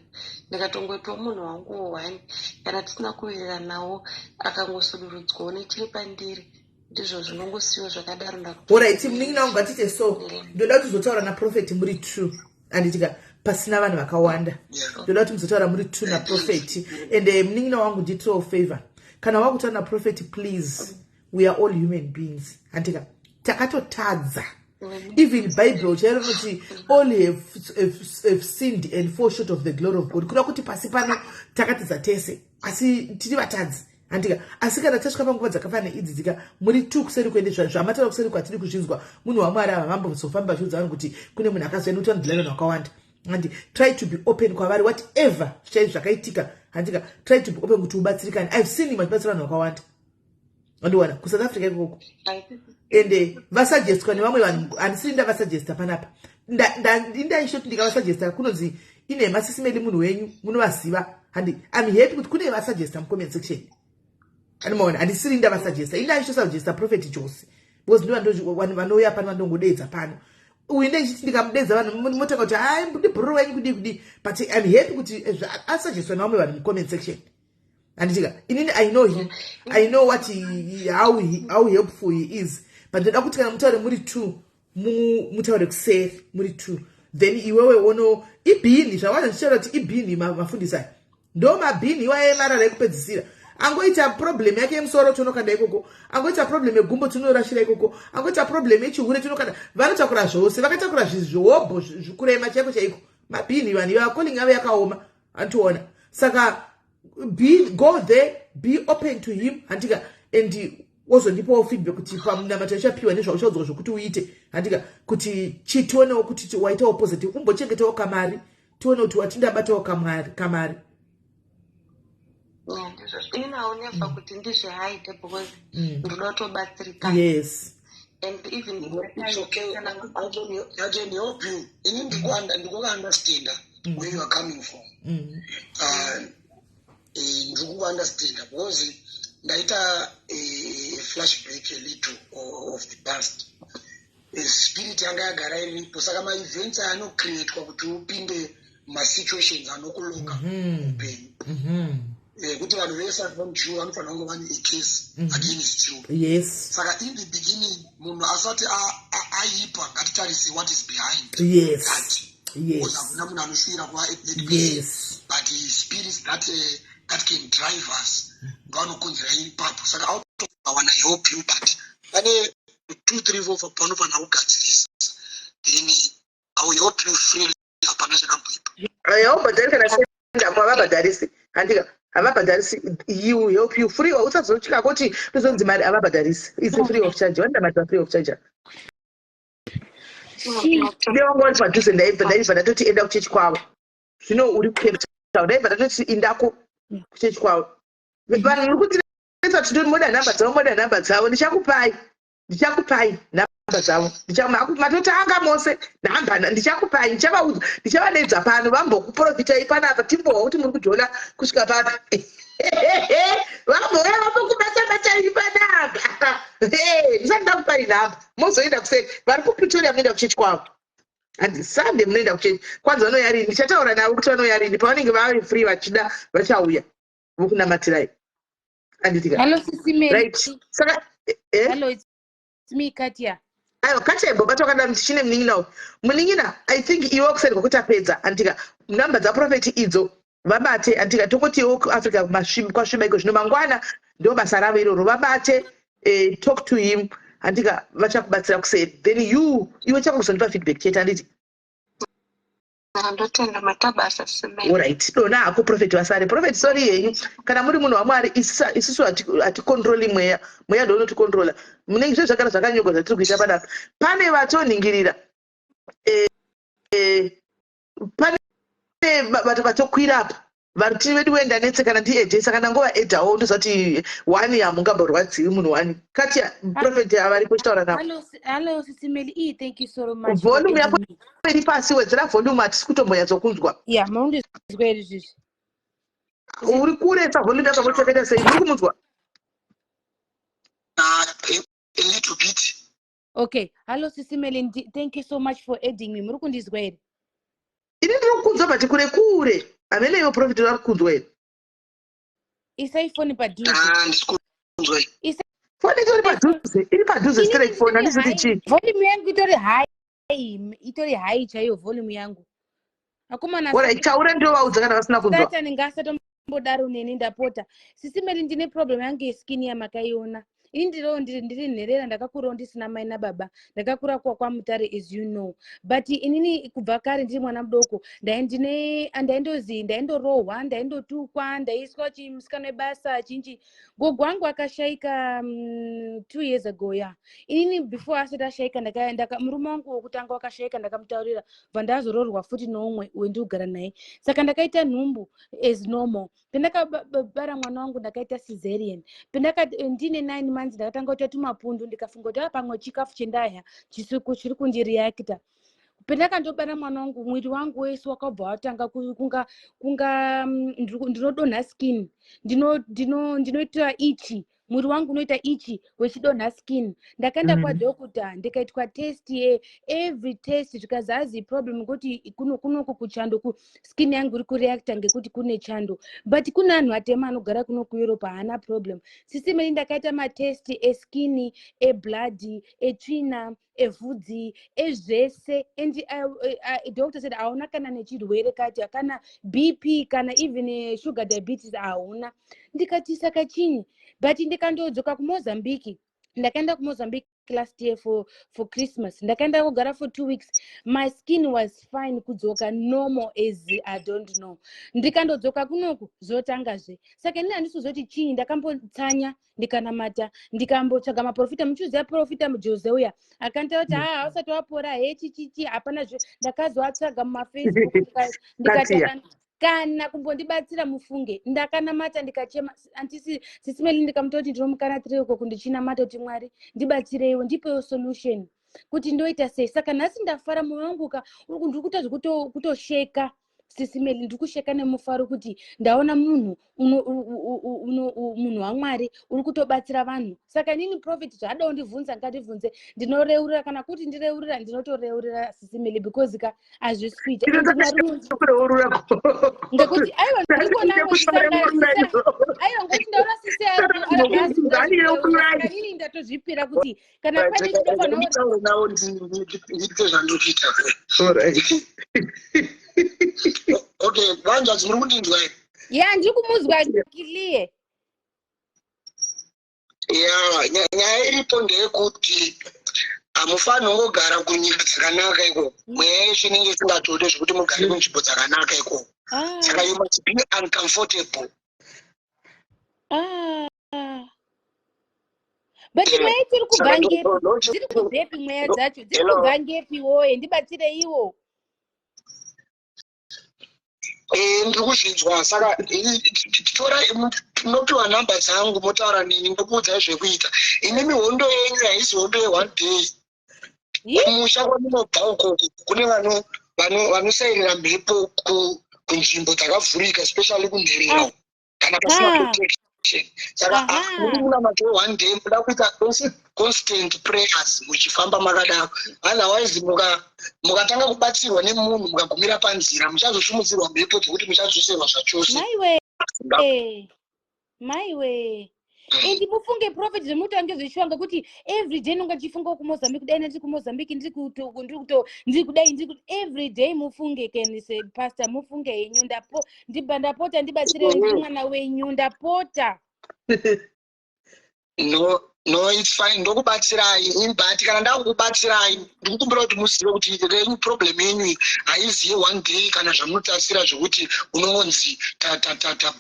ndikatongotiwo munhu wangu wowani kana tisina kuwiriranawo akangosudurudzwawo nechiri pandiri, ndizvo zvinongosiyiwa zvakadaro. Alright, munin'ina wangu ngatite so ndoda kuti uzotaura naprofeti muri 2 anditika pasina vanhu vakawanda. Ndoda kuti muzotaura muri 2 naprofeti and munin'ina wangu nditiro favor kana wakutaura naprofeti please, we are all human beings. Antika takatotadza. Even Bible chairo kuti all have sinned and fall short of the glory of God. Kuda kuti pasi pano takatiza tese asi tiri vatadzi. Antika asi kana tasvika panguva dzakafanira idzi dzika muri 2 kuseri kuende zvamatara kuseri kwatiri kuzvinzwa munhu wamwari havambozofamba vachiudza vanhu kuti kune munhu akazoenda kuti vanhu vanhu vakawanda. And try to be open kwavari whatever chaizvo zvakaitika. Antika try to be open kuti ubatsirikane. I've seen him achibatsira vanhu vakawanda. Andiwana ku South Africa ikoko. And vasuggestka nevamwe vanhu handisiri ndavasuggesta panapa. Ndaishoti ndikavasuggesta kunonzi ine SIS MELLY munhu wenyu munovaziva. And I'm happy kuti kune vasuggesta mucomment section. Anomaona handisiri ndavasuggesta. Ndaishosauggesta Prophet Josi. Because ndo vanhu vanouya pano vandongodedza pano. Uinde ichiti ndikamudedza vanhu motaka kuti hai ndibhuru wenyu kudi. But I'm happy kuti asuggestwa nevamwe vanhu mucomment section. Anditika inini I know him, I know what how helpful he is, but ndoda kuti kana mutaure muri 2 mutaure kuseri muri 2 then iwewe ono ibhini zvawana ndichitaura kuti ibhini mafundisa ndo mabhini iwaye marara ekupedzisira angoita problem yake yemusoro tonokanda ikoko, angoita problem yegumbo tinorashira ikoko, angoita problem yechihure tinokanda. Vanotakura zvose, vakatakura zvihobho zvikurema chaiko chaiko mabhini vanhu iva calling ave yakaoma antiona. Saka go there, be open to him handika and wozondipawo feedback kuti pamunamato yachapiwa nezvauchaudzwa zvokuti uite handika kuti chitionewo kuti waitawo positive umbochengetawo kamari tione kuti watindabatawo kamari. Ndizvo ina unefa kuti ndizvahaite because ndoda kutobatsirikana. Yes. and even It's okay. I can help you. You need to go understand where you are coming from. You understand because later a flashback a little of the past. Spirit yanga yagara iripo saka ma-events anocreatwa kuti upinde ma-situations anokuloka upenyu kuti vanhu vese from Jew vanofanira kunge vane a-case against you. Yes. Saka in the beginning munhu asati aipa ngatitarise what is behind Yes. that. Yes. Hakuna munhu anosvira kuva at that Yes. but spirits that can drive us vanokonzera ipapo. Saka out of I wanna help you but pane 2, 3, 4 panofanira kugadzirisa then I will help you freely. Hapana chakamboipa. Haubhadhari kana senda havabhadharisi handika havabhadharisi. You help you free. Usazotya kuti tozonzi mari havabhadharisi. It's free of charge. Wanda mari free of charge. Ndewangoti padhuze ndaibva ndatoti enda kuchechi kwavo. Zvino uri kucape town ndaibva ndatoti indako kuchechi kwavo. Vanhu muri kutiresa kuti moda nhamba dzavo ndichakupai nhamba dzavo matotanga mose nhamba ndichakupai ndichavadedza pano vambokuprofitai panapa timbowa kuti muri kujona kusvika papi vambouya vambokubata-batai panapa ndisati ndakupai nhamba mozoenda kusei vari kupretoria munoenda kuchechi kwavo and Sunday munoenda kuchechi kwanza vanoyarini ndichataura navo kuti vanoyarini pavanenge vari free vachida vachauya vokunamatirai anditika Hello, Sisi Mary. right saka Hello, it's me, Katia. Ayo Katia but wakanda mtishine mningina I think iwo kuseri kwakuti apedza antika namba dzaprofeti idzo vabate antika tokoti Africa kwasviba iko zvino mangwana ndio basa ravo iroro vabate talk to him antika vachakubatsira kuseri then iwe chakuzondipa feedback chete anditi ndotenda matabasa semeni. Alright, dona hako prophet wasare. Prophet sorry yenyu. Kana muri munhu waMwari isusu atikontroli mweya ndio unotikontrola. Munenge zvakara zvakanyogwa zvatiri kuita panapa. Pane vatoningirira. Pane vatokwira apa. Varutivi vedu wenda netse kana ndiedhesa kana ngova edhawo ndozati wani hamungamborwadziwi munhu wani. Katia prophet avari kuchitaura navo. Hello, Sisi Mary. Thank you so much. Volume yako iri pasi wedzera volume hatisi kutombonyatsokunzwa. Yeah, maundizwa iri zvizvi. Uri kuretsa volume yako vochakaita sei? Muri kumunzwa? A little bit. Okay. Hello, Sisi Mary. Thank you so much for adding me. Muri kundizwa iri? Ini ndiri kukunzwa but kure. Amene iwo prophet vari kukunzwa iri? Isai phone padhuze. Ndisikunzwa. Phone iri padhuze straight phone handizoti chii. Volume yangu itori high chaiyo volume yangu. Akomana Alright, taura ndio vaudza kana vasina kunzwa. Satan ngaasatombodaru neni ndapota. Sisi Mary ndine problem yangu yeskin yamakaiona. Ndiri Nherera ndakakurawo ndisina mai nababa. Ndakakura kwaMutare as you know. But inini kubva kare ndiri mwana mudoko ndaindorohwa, ndaindotukwa, ndaiswa chimusikana webasa chinji. Gogo wangu akashaika 2 years ago ya. Inini before asati ashaika murume wangu wokutanga wakashaika ndakamutaurira vandazororwa futi noumwe wendigara naye. Saka ndakaita nhumbu as normal. Pendakabara mwana wangu ndakaita cesarean. Ndine 9 months ndakatanga kuita tumapundu ndikafunga kuti pamwe chikafu chendaya chisuku chiri kundireacta. Pendakandobara mwana wangu mwiri wangu wese wakabva watanga kunga ndinodonha skin ndinoita ichi mwiri wangu unoita ichi wechidonha skin. Ndakaenda kwadhokota ndikaitwa test every test zvikazazi problem kuti kunoku kuchando skin yangu iri kureacta ngekuti kune chando but kune anhu atema anogara kuno kuEurope haana problem. Sisi Mary ndakaita matest eskin, eblood, etsvina, evhudzi, ezvese and doctor said hauna kana nechirwere kati kana BP kana even sugar diabetes hauna. Ndikati saka chinyi but ndikandodzoka kuMozambique. Ndakaenda kuMozambique last year for Christmas. Ndakaenda kugara for 2 weeks. My skin was fine kudzoka normal as I don't know. Ndikandodzoka kunoku zotangazve. Saka ndina handisuzoti chinyi ndakambotsanya ndikanamata ndikambotsvaga maprofita muchiuziva profita muJose uya akantaura kuti hausati wapora chichi hapana ndakazoatsvaga mumafacebook kana kumbondibatsira mufunge ndakanamata ndikachema antisi sisimeli ndikamutoti ndinomukanatire uko kundichinamata kuti Mwari ndibatsireiwo ndipewo solution kuti ndoita sei. Saka nhasi ndafara mwoyo wangu ndiri kutadza kutosheka sisimeli, ndiri kusheka nemufaro kuti ndaona munhu munhu waMwari uri kutobatsira vanhu. Saka inini Prophet zvadawo ndibvunza ngadibvunze, ndinoreurira kana kuti ndireurira ndinotoreurira sisimeli because hazvisikuita ngekuti aiwa ndikuona aiwa ngoti ndaona sisi inini ndatozvipira kuti kana pane chidokanao ndiite zvandokuita. Okay, vanjadzi muri kundinzwa here? Ya, ndiri kumuzwa clear. Ya, nyaya iripo ndeyekuti hamufaniri kungogara kunyika dzakanaka iko. Mweya yeshe inenge isingatodi zvekuti mugare kunzvimbo dzakanaka iko. Saka you must be uncomfortable. But mweya dziri kubva ngepi? Dziri kubvepi mweya dzacho? Dziri kubva ngepi woye? Ndibatsire iwo. Ndiri kuzvinzwa, saka munopiwa nhamba dzangu motaura neni ndokuudzai zvekuita. Inimi hondo yenyu haisi hondo ye1 day. Kumusha kwamunobva uko kune vanosairira mhepo kunzvimbo dzakavhurika, especially kunherera kana pasina protection. Saka muri munamato we1 day muda kuita constant prayers muchifamba makadaro. Otherwise mukatanga kubatsirwa nemunhu mukagumira panzira muchazoshumudzirwa mhepo dzekuti muchadzoserwa zvachose. Maiwe. And mufunge Prophet zvemuti angezveshuwa ngekuti every day nonga chifunga kuMozambique kudai ndiri kuMozambique ndiri kudai every day mufunge kenise pastor mufunge henyu ndapota ndibatsire mwana wenyu ndapota. No, it's fine. Ndokubatsirai but kana ndakukubatsirai ndikukumbira kuti muzive kuti renyu problem yenyu haiziye 1 day kana zvamunotarisira zvokuti unonzi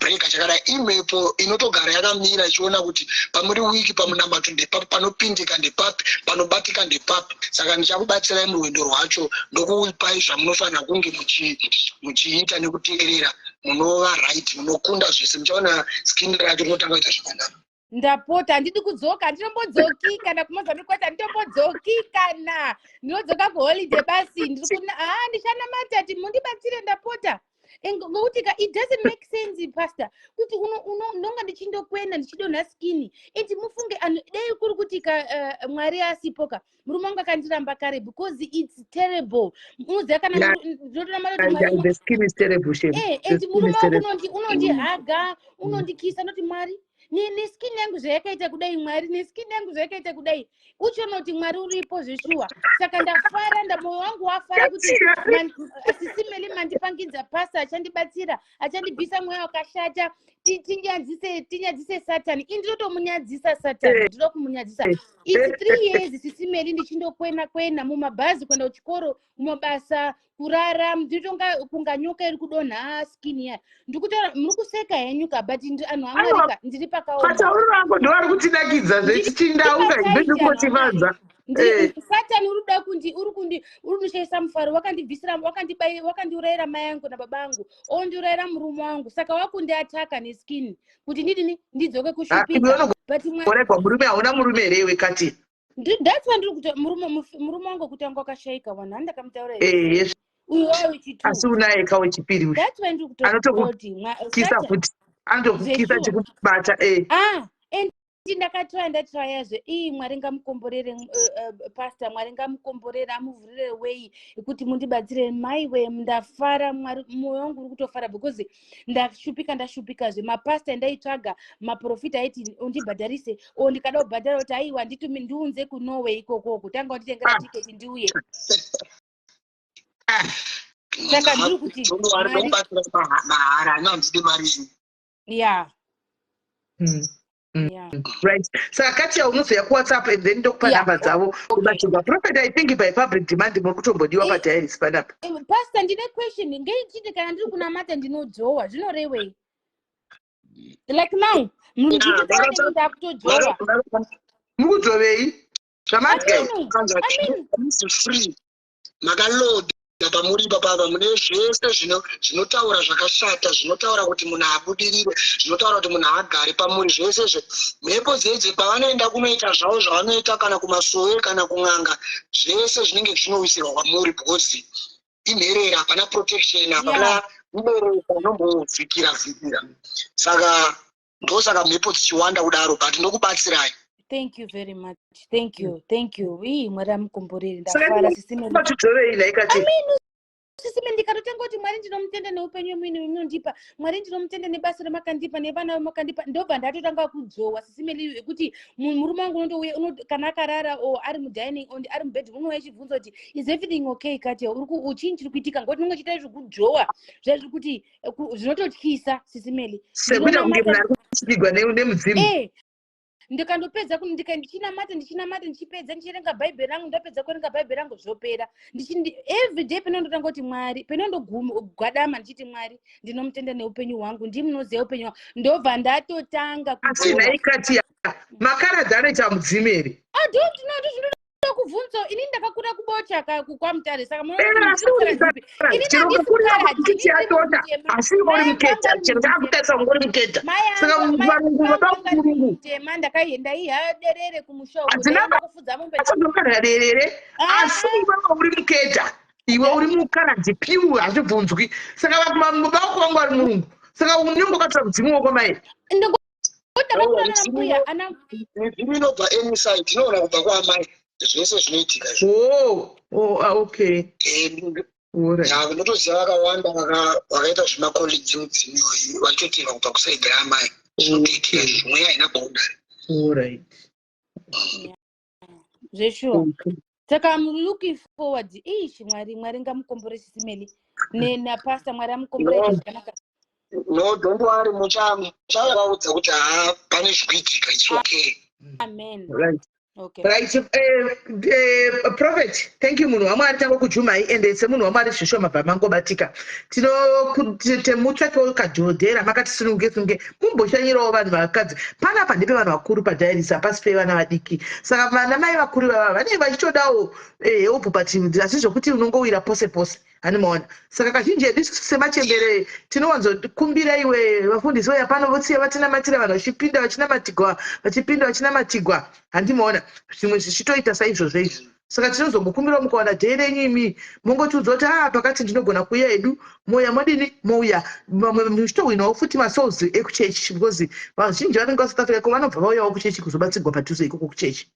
breaka chakadai. Imhepo inotogara yakamira ichiona kuti pamuri wiki pamunamato ndepapi, panopindika ndepapi, panobatika ndepapi. Saka ndichakubatsirai murwendo rwacho ndokupai zvamunofanira kunge muchiita nekuteerera. Munova right, munokunda zvese, muchaona skin racho rinotanga kuita zvakanaka. Ndapota handidi kudzoka, ndinombodzoki kana kuMozambique kwata ndinombodzoki kana ndinodzoka kuholiday basi ndichanamata kuti mundibatsire ndapota. Ngokuti it doesn't make sense pastor kuti unonga ndichindokwena ndichidonha skini eti mufunge dei kuri kuti Mwari asipoka murume wangu akandiramba kare because it's terrible. Munoziva kana ndinotonamata the skin is terrible eti murume wangu unondihaga unondikisa noti Mwari neskini yangu zvayakaita kudai Mwari neskini yangu zvayakaita kudai uchiona kuti Mwari uripo zveshuwa. Saka ndafara moyo wangu wafara kuti sisimeli mandipangidza pasta achandibatsira achandibvisa mweya wakashata tinyadzise Satani. Indinotomunyadzisa Satani, ndinoda kumunyadzisa. It's 3 years sisimeli ndichindokwena mumabhazi kuenda kuchikoro mumabasa kurara ndinotonga kunganyoka iri kudonha skini yayo. Ndikutaura muri kuseka henyuka but anhu aMwari ndiri pakaoma. Matauriro ako ndoari kutidakidza zvechitindauka ndinokumotivadza. Satani urikuda uri kundishaisa mufaro, wakandiurayira mai angu nababa angu, ondiurayira murume wangu. Saka wakundiataka neskini kuti ndidini ndidzoke kushupika. But murume hauna murume here wekati. That's why ndiri kuti murume wangu kutanga wakashaika wanhu handakamutaura uyu wawe chitu. Asi unaye kawe chipiri uyu. That's why ndiri anotokukisa futi anotokukisa chekubata. Ndakatrayazve Mwari ngamukomborere pastor, Mwari ngamukomborere amuvhurire way kuti mundibatsire maiwe. Ndafara Mwari, moyo wangu uri kutofara because ndashupikazve. Mapasta ndaitsvaga, maprofita aiti undibhadharise, ndikada kubhadhara kuti aiwa ndiunze kuNorway ikoko kutanga nditengera tiketi ndiuye. Saka ndiri kuti yeah. Yeah. Right. So Katia unozoya kuWhatsApp and then ndokupa namba dzavo kubatirwa. Prophet, I think by public demand muri kutombodiwa padiary spanap. Pastor, ndine question ngeichiti kana ndiri kunamata ndinojowa zvinorewei? Like now ndikutoenda kutojowa. Mukujovei? Zvamati free. Makaload pamuri ipapa mune zvese zvinotaura zvakashata, zvinotaura kuti munhu abudirire, zvinotaura kuti munhu agare pamuri, zvese mhepo dzedze pavanoenda kunoita zvavo zvavanoita kana kumasowe kana kun'anga, zvese zvinenge zvinowisirwa kwamuri because inherera, hapana protection, hapana mubereka unombovhikira. Saka ndosaka mhepo dzichiwanda kudaro, but ndokubatsirai. Thank you very much. Thank you. Mwari amukomborere, ndafara Sisi Melly. Sisi Melly ndikatotanga kuti Mwari ndinomutenda neupenyu hwemini unondipa, Mwari ndinomutenda nebasa ramakandipa nevana vamakandipa, ndobva ndatotanga kudzowa Sisi Melly kuti murume wangu unondouya kana akarara ari mudining ari mubedroom unouya achibvunza kuti is everything okay Katya, uchinyi chiri kuitika, ngoti unenge uchiita zvekudzowa zvaizvi kuti zvinototyisa Sisi Melly. Sekuita kunge munhu ari kusikirwa nemudzimu. Ndikandopedza ndichinamata ndichipedza ndichirenga bhaibheri rangu, ndapedza kurenga bhaibheri rangu zvopera. Every day penondotanga kuti Mwari, penondogwadama ndichiti Mwari ndinomutenda neupenyu hwangu, ndimi munoziva upenyu hwangu, ndobva ndatotanga asi nhai Katya makaradzi anoita mudzimu here? I don't know, kubvunzo ini ndakakura kubocha kwamutare saka tema ndakaenda ihaderere kumushaukufudza derere asi uri muketa, iwe uri mukaradzi piu hazvibvunzwi, saka mabako vangu ari murungu, saka unenge wakatora mudzimu wako mai inobva inside, inoona kubva kwaamai zvese zvinoitika. Okay. Ndinotoziva vakawanda vakaita zvemakoledzi mudzimiwo vachitoteerwa kubva kusaidhi raamai, zvinotoitika zvimwe haina boundary. Zveshuwa. Saka I'm looking forward. Mwari ngamukombore Sisi Melly. Napasta Mwari amukombore zvakanaka. No, don't worry, muchavaudza kuti pane zvikuitika, it's okay. Amen. Right. Okay. Right. Prophet, thank you munhu wamwari tango kujumai ende semunhu wamwari zvishoma mabva mangobatika tinomutsva tokadhodhera makatisununge mumboshanyirawo vanhu vakadzi panapa ndepe vanhu vakuru padhairisa pasi pevana vadiki, saka vana mai vakuru vava vanenge vachitodawo help patinhu asi zvokuti unongowira pose pose hanimaona. Saka kazhinji edu semachembere tinowanzokumbira iwe vafundisi vapano votsiya vatinamatira vanhu vachipinda vachinamatigwa handimaona zvimwe zvichitoita saizvozvo izvo. Saka tinozombokumbirawo mukawana dhei renyu imi mongotiudza kuti pakati ndinogona kuuya edu moya modini mouya vamwe muchitowinawo futi masouls ekuchechi because vazhinji vanenge vaSouth Africa vanobva vauyawo kuchechi kuzobatsirwa padhuze ikoko kuchechi.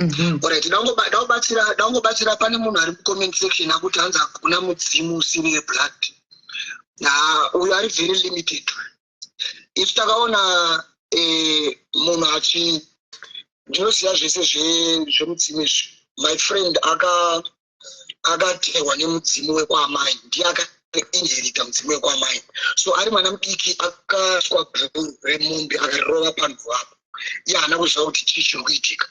Alright, dangobatsira pane munhu ari mucomment section akuti hanzi hakuna mudzimu usiri weblood. Uyu ari very limited. If takaona munhu achi ndinoziva zvese zvemudzimu izvi. My friend akateerwa nemudzimu wekwaamai, ndiye akainherita mudzimu wekwaamai, so ari mwana mudiki akaswa bhuru remombe akarirova panhu apo, iye haana kuziva kuti chii chiri kuitika.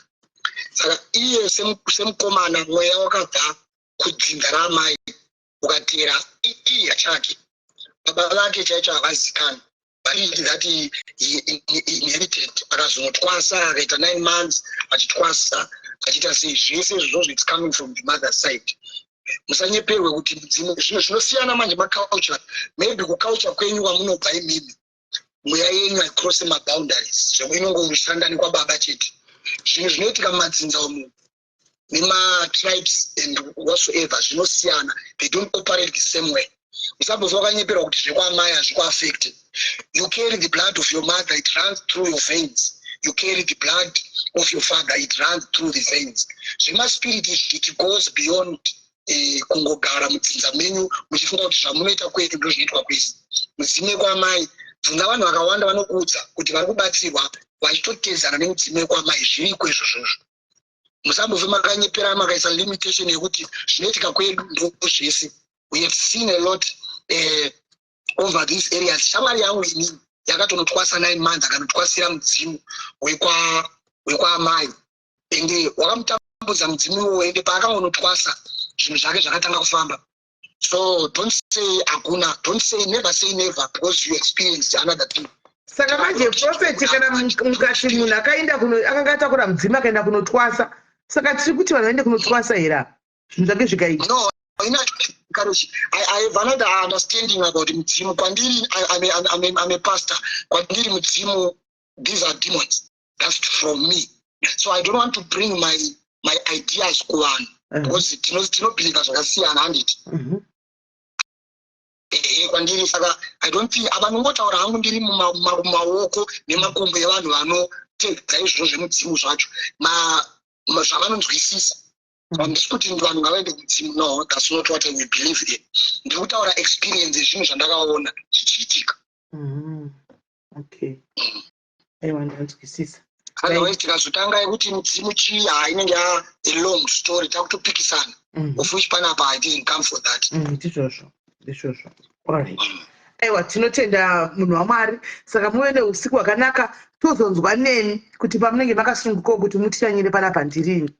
Saka iye semukomana mweya wakabva kudzinza raamai ukateera iye chake, baba vake chaicho havazikana, but that he inherited. Akazonotwasa akaita 9 months achitwasa achiita sei, zvese izvozvo it's coming from the mother side. Musanyeperwe kuti mudzimu zvinosiyana manje maculture, maybe kuculture kwenyu kwamunobva imimi mweya yenyu haicross maboundaries, zvomwe inongoshanda nekwababa chete. Zvinhu zvinoitika mumadzinza umu nematribes and whatsoever zvinosiyana, they don't operate the same way. Musambozva wakanyeperwa kuti zvekwaamai hazvikuaffected. You carry the blood of your mother, it runs through your veins. You carry the blood of your father, it runs through the veins. Zvemaspirit it goes beyond kungogara mudzinza menyu muchifunga kuti zvamunoita kwedu ndo zvinoitwa kwese. Mudzimu wekwaamai, bvunza vanhu vakawanda vanokuudza kuti vari kubatsirwa vachitotedzana nemudzimu wekwaamai, zviriko izvozvo. Musambove makanyepera makaisa limitation yekuti zvinoitika kwedu ndo zvese. We have seen a lot over these areas. Shamwari yangu inini yakatonotwasa 9 months akanotwasira mudzimu wekwaamai, ende wakamutambudza mudzimu iwowo, ende paakangonotwasa zvinhu zvake zvakatanga kufamba. So don't say hakuna, don't say never say never because you experienced another thing. Saka manje prophet kana mukati munhu akaenda akanga atakura mudzimu akaenda kunotwasa, saka tiri kuti vanhu vaende kunotwasa here. zvake zvikaita. No, Karoshi, I have another understanding about Mudzimu. Kwandiri, I'm a pastor. Kwandiri Mudzimu, these are demons. That's from me. So I don't want to bring my ideas on because it not believe as I see and it. Kwandiri saka I don't think abanongotaura hangu ndiri mumaoko nemakumbo evanhu vanotedza izvozvo zvemudzimu zvacho zvavanonzwisisa. Handisi kuti vanhu ngavaende kudzimu. No, that's not what I will believe in. Ndiri kutaura experience zvinhu zvandakaona zvichiitika. Okay. Aiwa ndanzwisisa. Otherwise tikazotanga kuti mudzimu chii inenge a long story takutopikisana. Of which panapa I didn't come for that. Ndizvozvo. Alright. Aiwa tinotenda munhu waMwari. Saka muve neusiku hwakanaka. Tozonzwa neni kuti pamunenge makasununguka kuti mutichanyire panapa ndirini.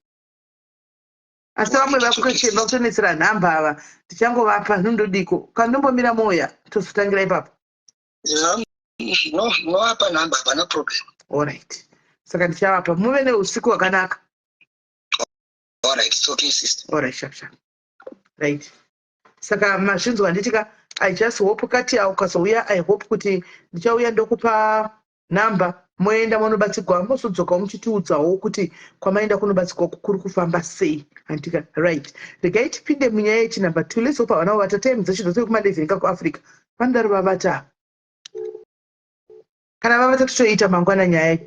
Asi vamwe vakutochemba kutonetsera nhamba ava tichangovapa nhundodiko kandombomira moya tozotangira ipapo. No apa nhamba hapana problem. Alright. Saka ndichavapa muve neusiku hwakanaka. Alright, it's okay sister. Alright, sharp. Right. Saka mazvinzwa nditika I just hope kati ukazouya I hope kuti ndichauya ndokupa nhamba moenda munobatsirwa mosodzoka muchitiudzawo kuti kwamaenda kunobatsirwa kuri kufamba sei. Andika right. Regai tipinde munyaya yechinhamba 2. Let's hope vana vata time dzeshe kuma11 kuAfrica. Pandari vavata. Kana vavata totoita mangwana nyaya.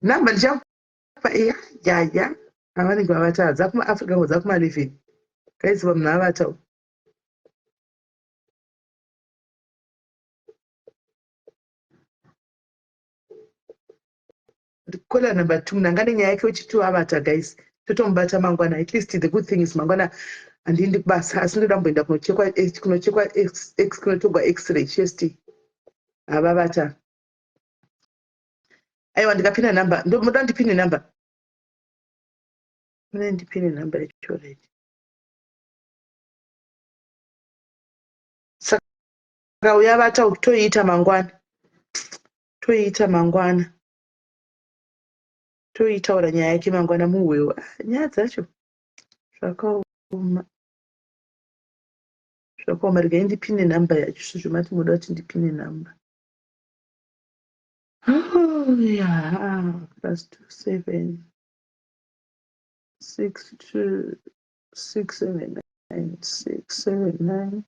Nhamba ndichapa ya. Avanenge vavata dzakuma Africa ngodzakuma 11. Kaidziwa munhu avata. Kola number 2 nangane nyaya yake uchitu avata guys. Totomubata mangwana. At least the good thing is mangwana andindi kubasa asi ndoda kumboenda kunochekwa kunotorwa x-ray chest. Avavata. Aiwa ndikapinda namba. Ndoda ndipine namba. Ndipine namba yacho. Saka uyavata toiita mangwana. Toitaura nyaya yake mangwana muhwewa. Nyaya dzacho zvakaoma. Regai ndipine namba yacho zvimati muda kuti ndipine namba. +27 62 679 679.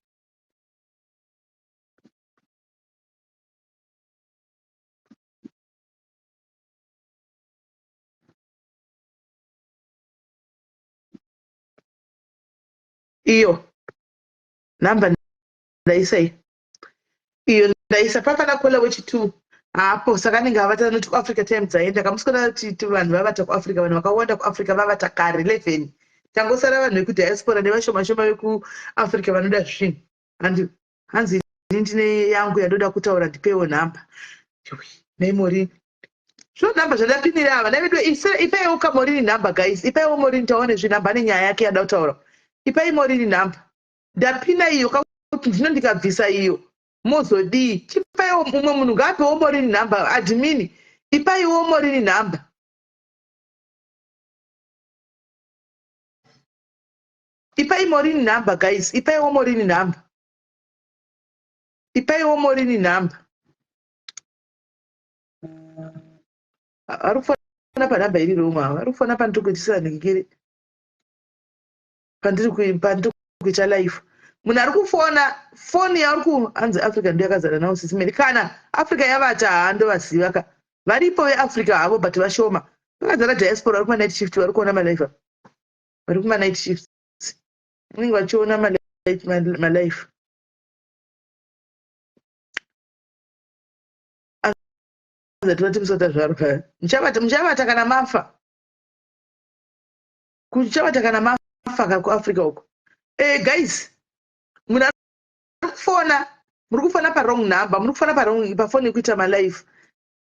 Iyo namba ndaisa papana kola wechi2 hapo saka ninge avata noti kuAfrica time dzaenda kamusikona kuti vanhu vavata kuAfrica vanhu vakawanda kuAfrica vavata kare 11 tangosara vanhu vekudiaspora nevashoma vekuAfrica vanoda zvinhu and hanzi ndine yangu yadoda kutaura ndipewo nhamba memory zvo nhamba zvadapinira ava navedu ipaiwo kamorini nhamba guys ipaiwo morini taone zvinhamba nenyaya yake yada kutaura ipai morini nhamba ndapina iyo kuti ndino ndikabvisa iyo mozodii chipaiwo mumwe munhu ngaapewo morini nhamba admini ipaiwo morini nhamba ipai morini nhamba guys ipaiwo morini nhamba ari kufona panhamba iri romwe ava ari kufona pandiri kuitisa ndingiri pandiri kuita life munhu ari kufona foni yauri hanzi Africa ndiyo yakazara nawo SIS MELLY kana Africa yavata haandovaziva varipo veAfrica havo but vashoma vakazara diaspora vari kuma night shift vari kuona malife vari kuma night shift unenge vachiona malife tinoti musota zvaro muchavata kana mafa kuchavata kana mafa kuAfrica uko guys munhu ari kufona muri kufona parong number muri kufona pafoni yekuita malife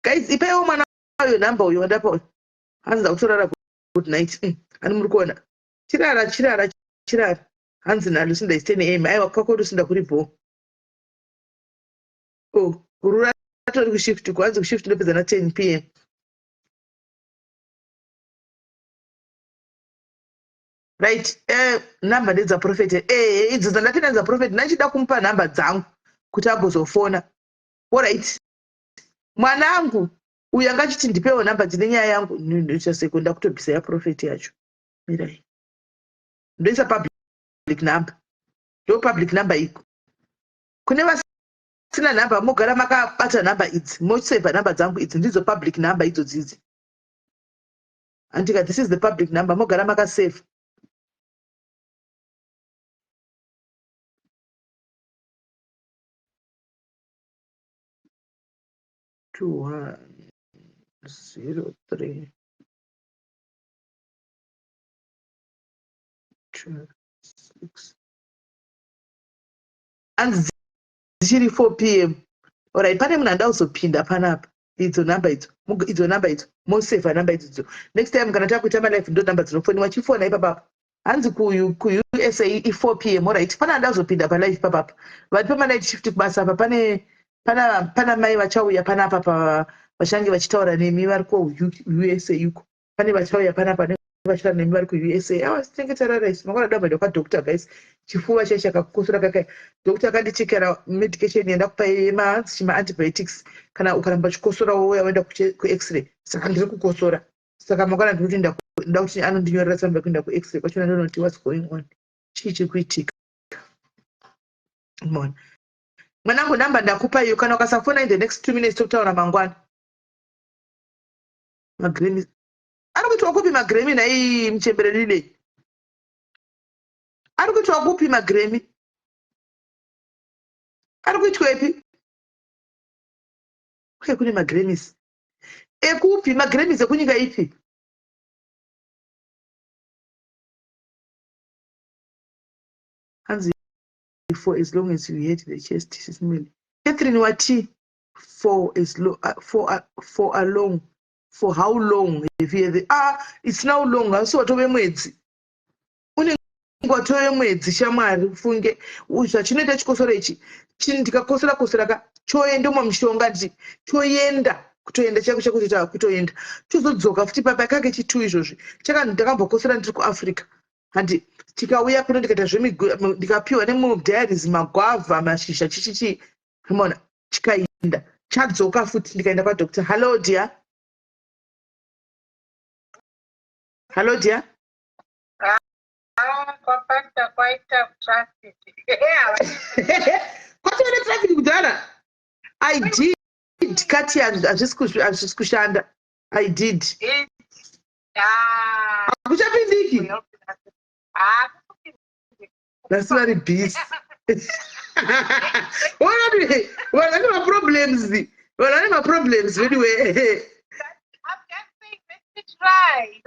guys ipaiwo mwana wayo nhamba uyo wandapa hanzi kutorara good night ani muri kuona chirara hanzi nalo sinda is 10 am aiwa kwako sinda kuripo rura tori kushift kuhanzi kushift ndopedza na 10 pm right. Namba ndedzaprofeti idzo dzandapinda dzaprofeti ndachida kumupa nhamba dzangu kuti agozofona. Alright, mwanangu uyu angachiti ndipewo nhamba dzine nyaya yangu ndichaseko ndakutobvisa yaprofeti yacho. Mirai ndoisa public number, ndo public number iko. Kune vasina nhamba mogara makabata nhamba idzi, mosevha nhamba dzangu idzi, ndidzo public number idzo dzidzi. Andika, this is the public number, mogara makasave. Two 103 2 6 and dzichiri 4 p.m. Alright, pane munhu andauzopinda panapa. Idzo namba idzo mosevha namba idzo. Next time kana takuita malive ndo namba dzinofoniwa chifona ipapapo. Hanzi ku USA i4 p.m. Alright, pana andauzopinda palive papapa. Vari pamanight shift kubasa apa pana mai vachauya panapa vachange vachitaura nemi vari ku USA uko. Pane vachauya panapa vachitaura nemi vari ku USA. Awasingetararais makona damba ndokwadoctor guys. Chifuva chai chakakosora kakai. Doctor akandichekera medication yenda kupa antibiotics kana ukaramba chikosora woya wenda ku x-ray. Saka ndiri kukosora. Saka makona ndikuti nda kuti anondinyorera tsamba kuenda ku x-ray kwachona ndonoti what's going on. Chii kuitika. Mona. Mwanangu namba ndakupa iyo kana ukasafona in the next 2 minutes tokutaura mangwana. Magremi. Ari kuti wakupi magremi na hii mchembereri ile. Ari kuti wakupi magremi. Ari kuitwa ipi? Kune magremis. Ekupi magremis ekunyika ipi? Hanzi for as long as you hate the chest, SIS MELLY. Catherine wati for as long for a long, for how long have you it's now long so watove mwedzi. Unengwa mwedzi shamwari ufunge zvachinoita chikosora ichi ndikakosora ka choenda mumishonga choenda kutoenda chako chakuti kutoenda chozodzoka futi papa kake chitu izvozvi ndakambokosora ndiri kuAfrica handi tikauya kuno ndikaita ndikapiwa nemudiaries magwavha mashizha chichichi mona chikaenda chadzoka futi ndikaenda kwadoctor. Hello dear. Hello dear. Kwapata kwaita traffic. Kwatone traffic kudhara. I did kati hazvisi kushanda. I did. Akuchapindiki. That's very busy. What are my problems? What are my problems? Anyway. I'm just saying, let's try.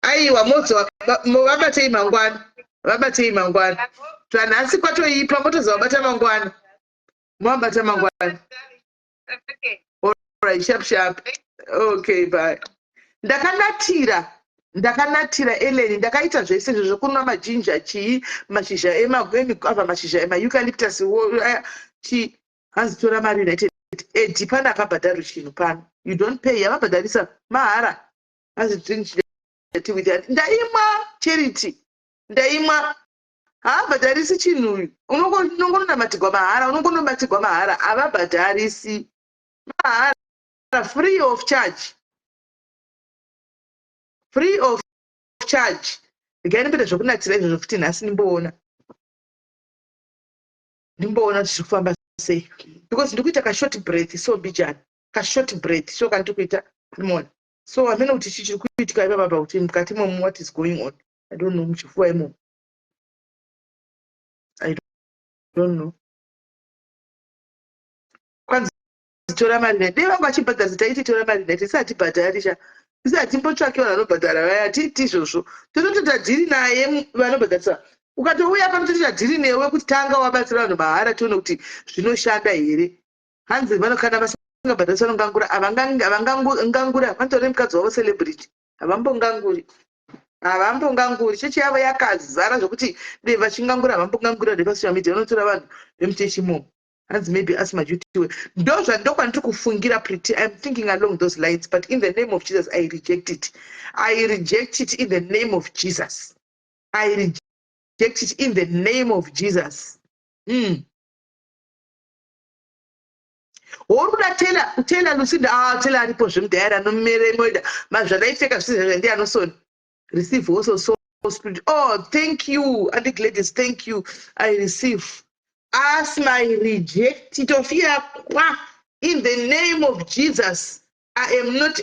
Aiwa moto vabatei mangwana zvanhasi kwatoipa motozavabata mangwana mavabata mangwana. Alright, sharp. Okay, bye. Ndakanatira Eleni ndakaita zvese zvokunwa majinja chii mashizha emagwemikava mashizha emaeucalyptus chi hanzi tora mari United edi pana akabhadharu chinhu pano you don't pay yavabhadharisa mahara hanzi drink ndaimwa charity ndaimwa haabhadharisi chinhu unongonomatigwa mahara havabhadharisi mahara free of charge ndigainipeta zvokunatira izvozvo futi nhasi ndimboona kuti zviri kufamba sei because ndikuita kashort breath so bijana kashort breath so kana tikuita mona so hamene kuti chiri kuitika ipapapa kuti mukati momu what is going on I don't know muchifuva imomo I don't know kwanzi tora mari dei vangu vachibhadharisa taiti tora mari tisati bhadharisha tisati mbotsvakiwa vanobhadhara vaya titi izvozvo tototadhiri naye vanobhadharisa ukatouya pano totadhiri newe kuti tanga wabatsira vanhu mahara tione kuti zvinoshanda here hanzi vanokana vasingabhadharisa vanongangura avangangura vanotore mukadzi wavo celebrity havambonganguri chechi yavo yakazara zvokuti dei vachingangura havambongangura nepasocial media vanotora vanhu vemutechi imomo As maybe asthma due to those and don't want to kufungira pretty. I'm thinking along those lines, but in the name of Jesus, I reject it. I reject it in the name of Jesus. I reject it in the name of Jesus. Tell Lucinda, tell her portion there, no mere murder. Major, take a citizen, they are no son. Receive also so spirit. Oh, thank you, and ladies, thank you. I receive. Asthma, I reject it of here. In the name of Jesus. I am not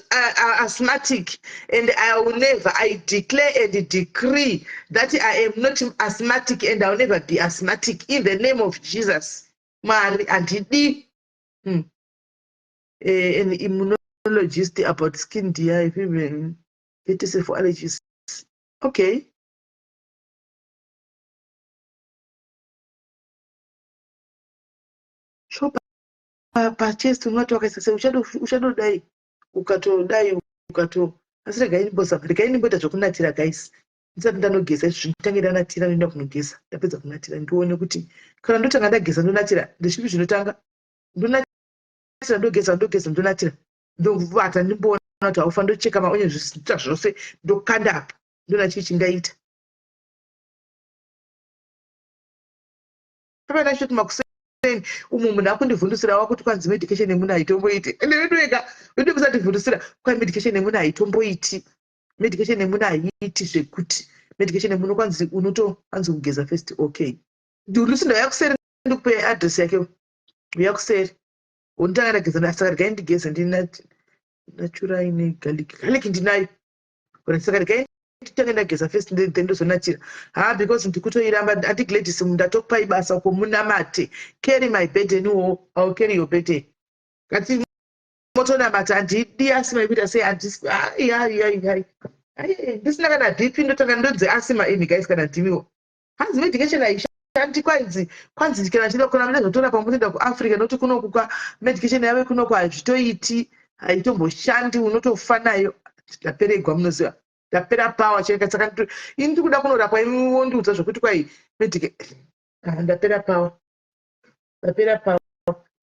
asthmatic, and I will never. I declare and decree that I am not asthmatic, and I will never be asthmatic. In the name of Jesus. Mary and an immunologist about skin DI, even it is for allergies. Okay. So pachest unoti wakaisasa uchadodai ukatodai asi regai nimboita zvokunatira guys ndisati ndanogeza zvitange ndanatira noenda kunogeza ndapedza kunatira ndione kuti kana ndotanga ndageza ndonatira ndezvipi zvinotanga ndonatira ndogeza ndonatira ndovata ndimboona kuti haufa ndocheka maonye zvisita zvose ndokanda apa ndona chii chingaita papaita choti makuseni umu munhu akundivhundusira wakuti kwanzi medication yemunhu haitomboiti ende vedu musativhundusira kwai medication yemunhu haitomboiti medication yemunhu haiiti zvekuti medication yemunhu kwanzi unotoanzi kugeza first. Okay, Lucinda uya kuseri ndikupe adress yake uya kuseri unotanga ndageza saka regai ndigeze ndinachura ine garlic ndinayo saka regai nditanga ndageza first then ndozonatira because ndikutoiramba andigladys ndatokupai basa komunamate carry my burden. I'll carry your burden. Kati motonamata handidi asima ikuita sei ndisina kana dhipi ndotanga ndodze asima ini guys kana dhimiwo hanzi medication haishandi kwanzi kana chidokona munezotora pamunoenda kuafrica nokuti kunokuka medication yave kunoko hazvitoiti haitomboshandi unotofa nayo. Ndaperegwa munoziva ndapera power cheka saka ini ndikuda kunorapwa iwondiudza zvokuti kwai ndapera power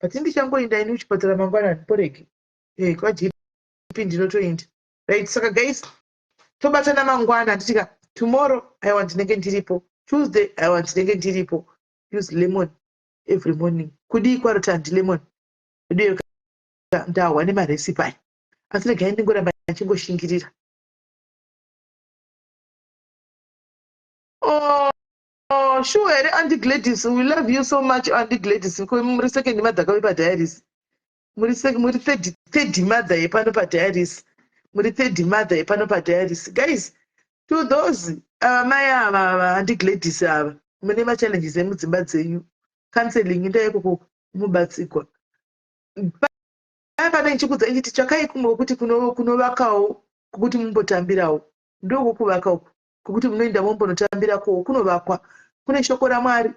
but ndichangoenda ini kuchipatara mangwanani porege kwaGP ndinotoenda right. Saka guys tobatana mangwana nditika tomorrow I want ndinenge ndiripo, Tuesday I want ndinenge ndiripo. Use lemon every morning. Kudi kwarota handi lemon ndiyo ndahwa nemarecipe aya asi regai ndingoramba ndichingoshingirira. Oh, sure, Auntie Gladys, we love you so much, Auntie Gladys. Muri second mother kwa diaries. Muri third mother yepano pa diaries. Muri third mother yepano pa diaries. Guys, to those my Auntie Gladys ava mune ma challenges emudzimba dzenyu. Counseling ndayeko mubatsikwa. Pana nchikudza ichiti chakai kumwe kuti kunovakawo kuti mumbotambirawo. Ndoko kuvakawo kuti munoenda mumbonotambira kunovakwa. Kune shoko raMwari,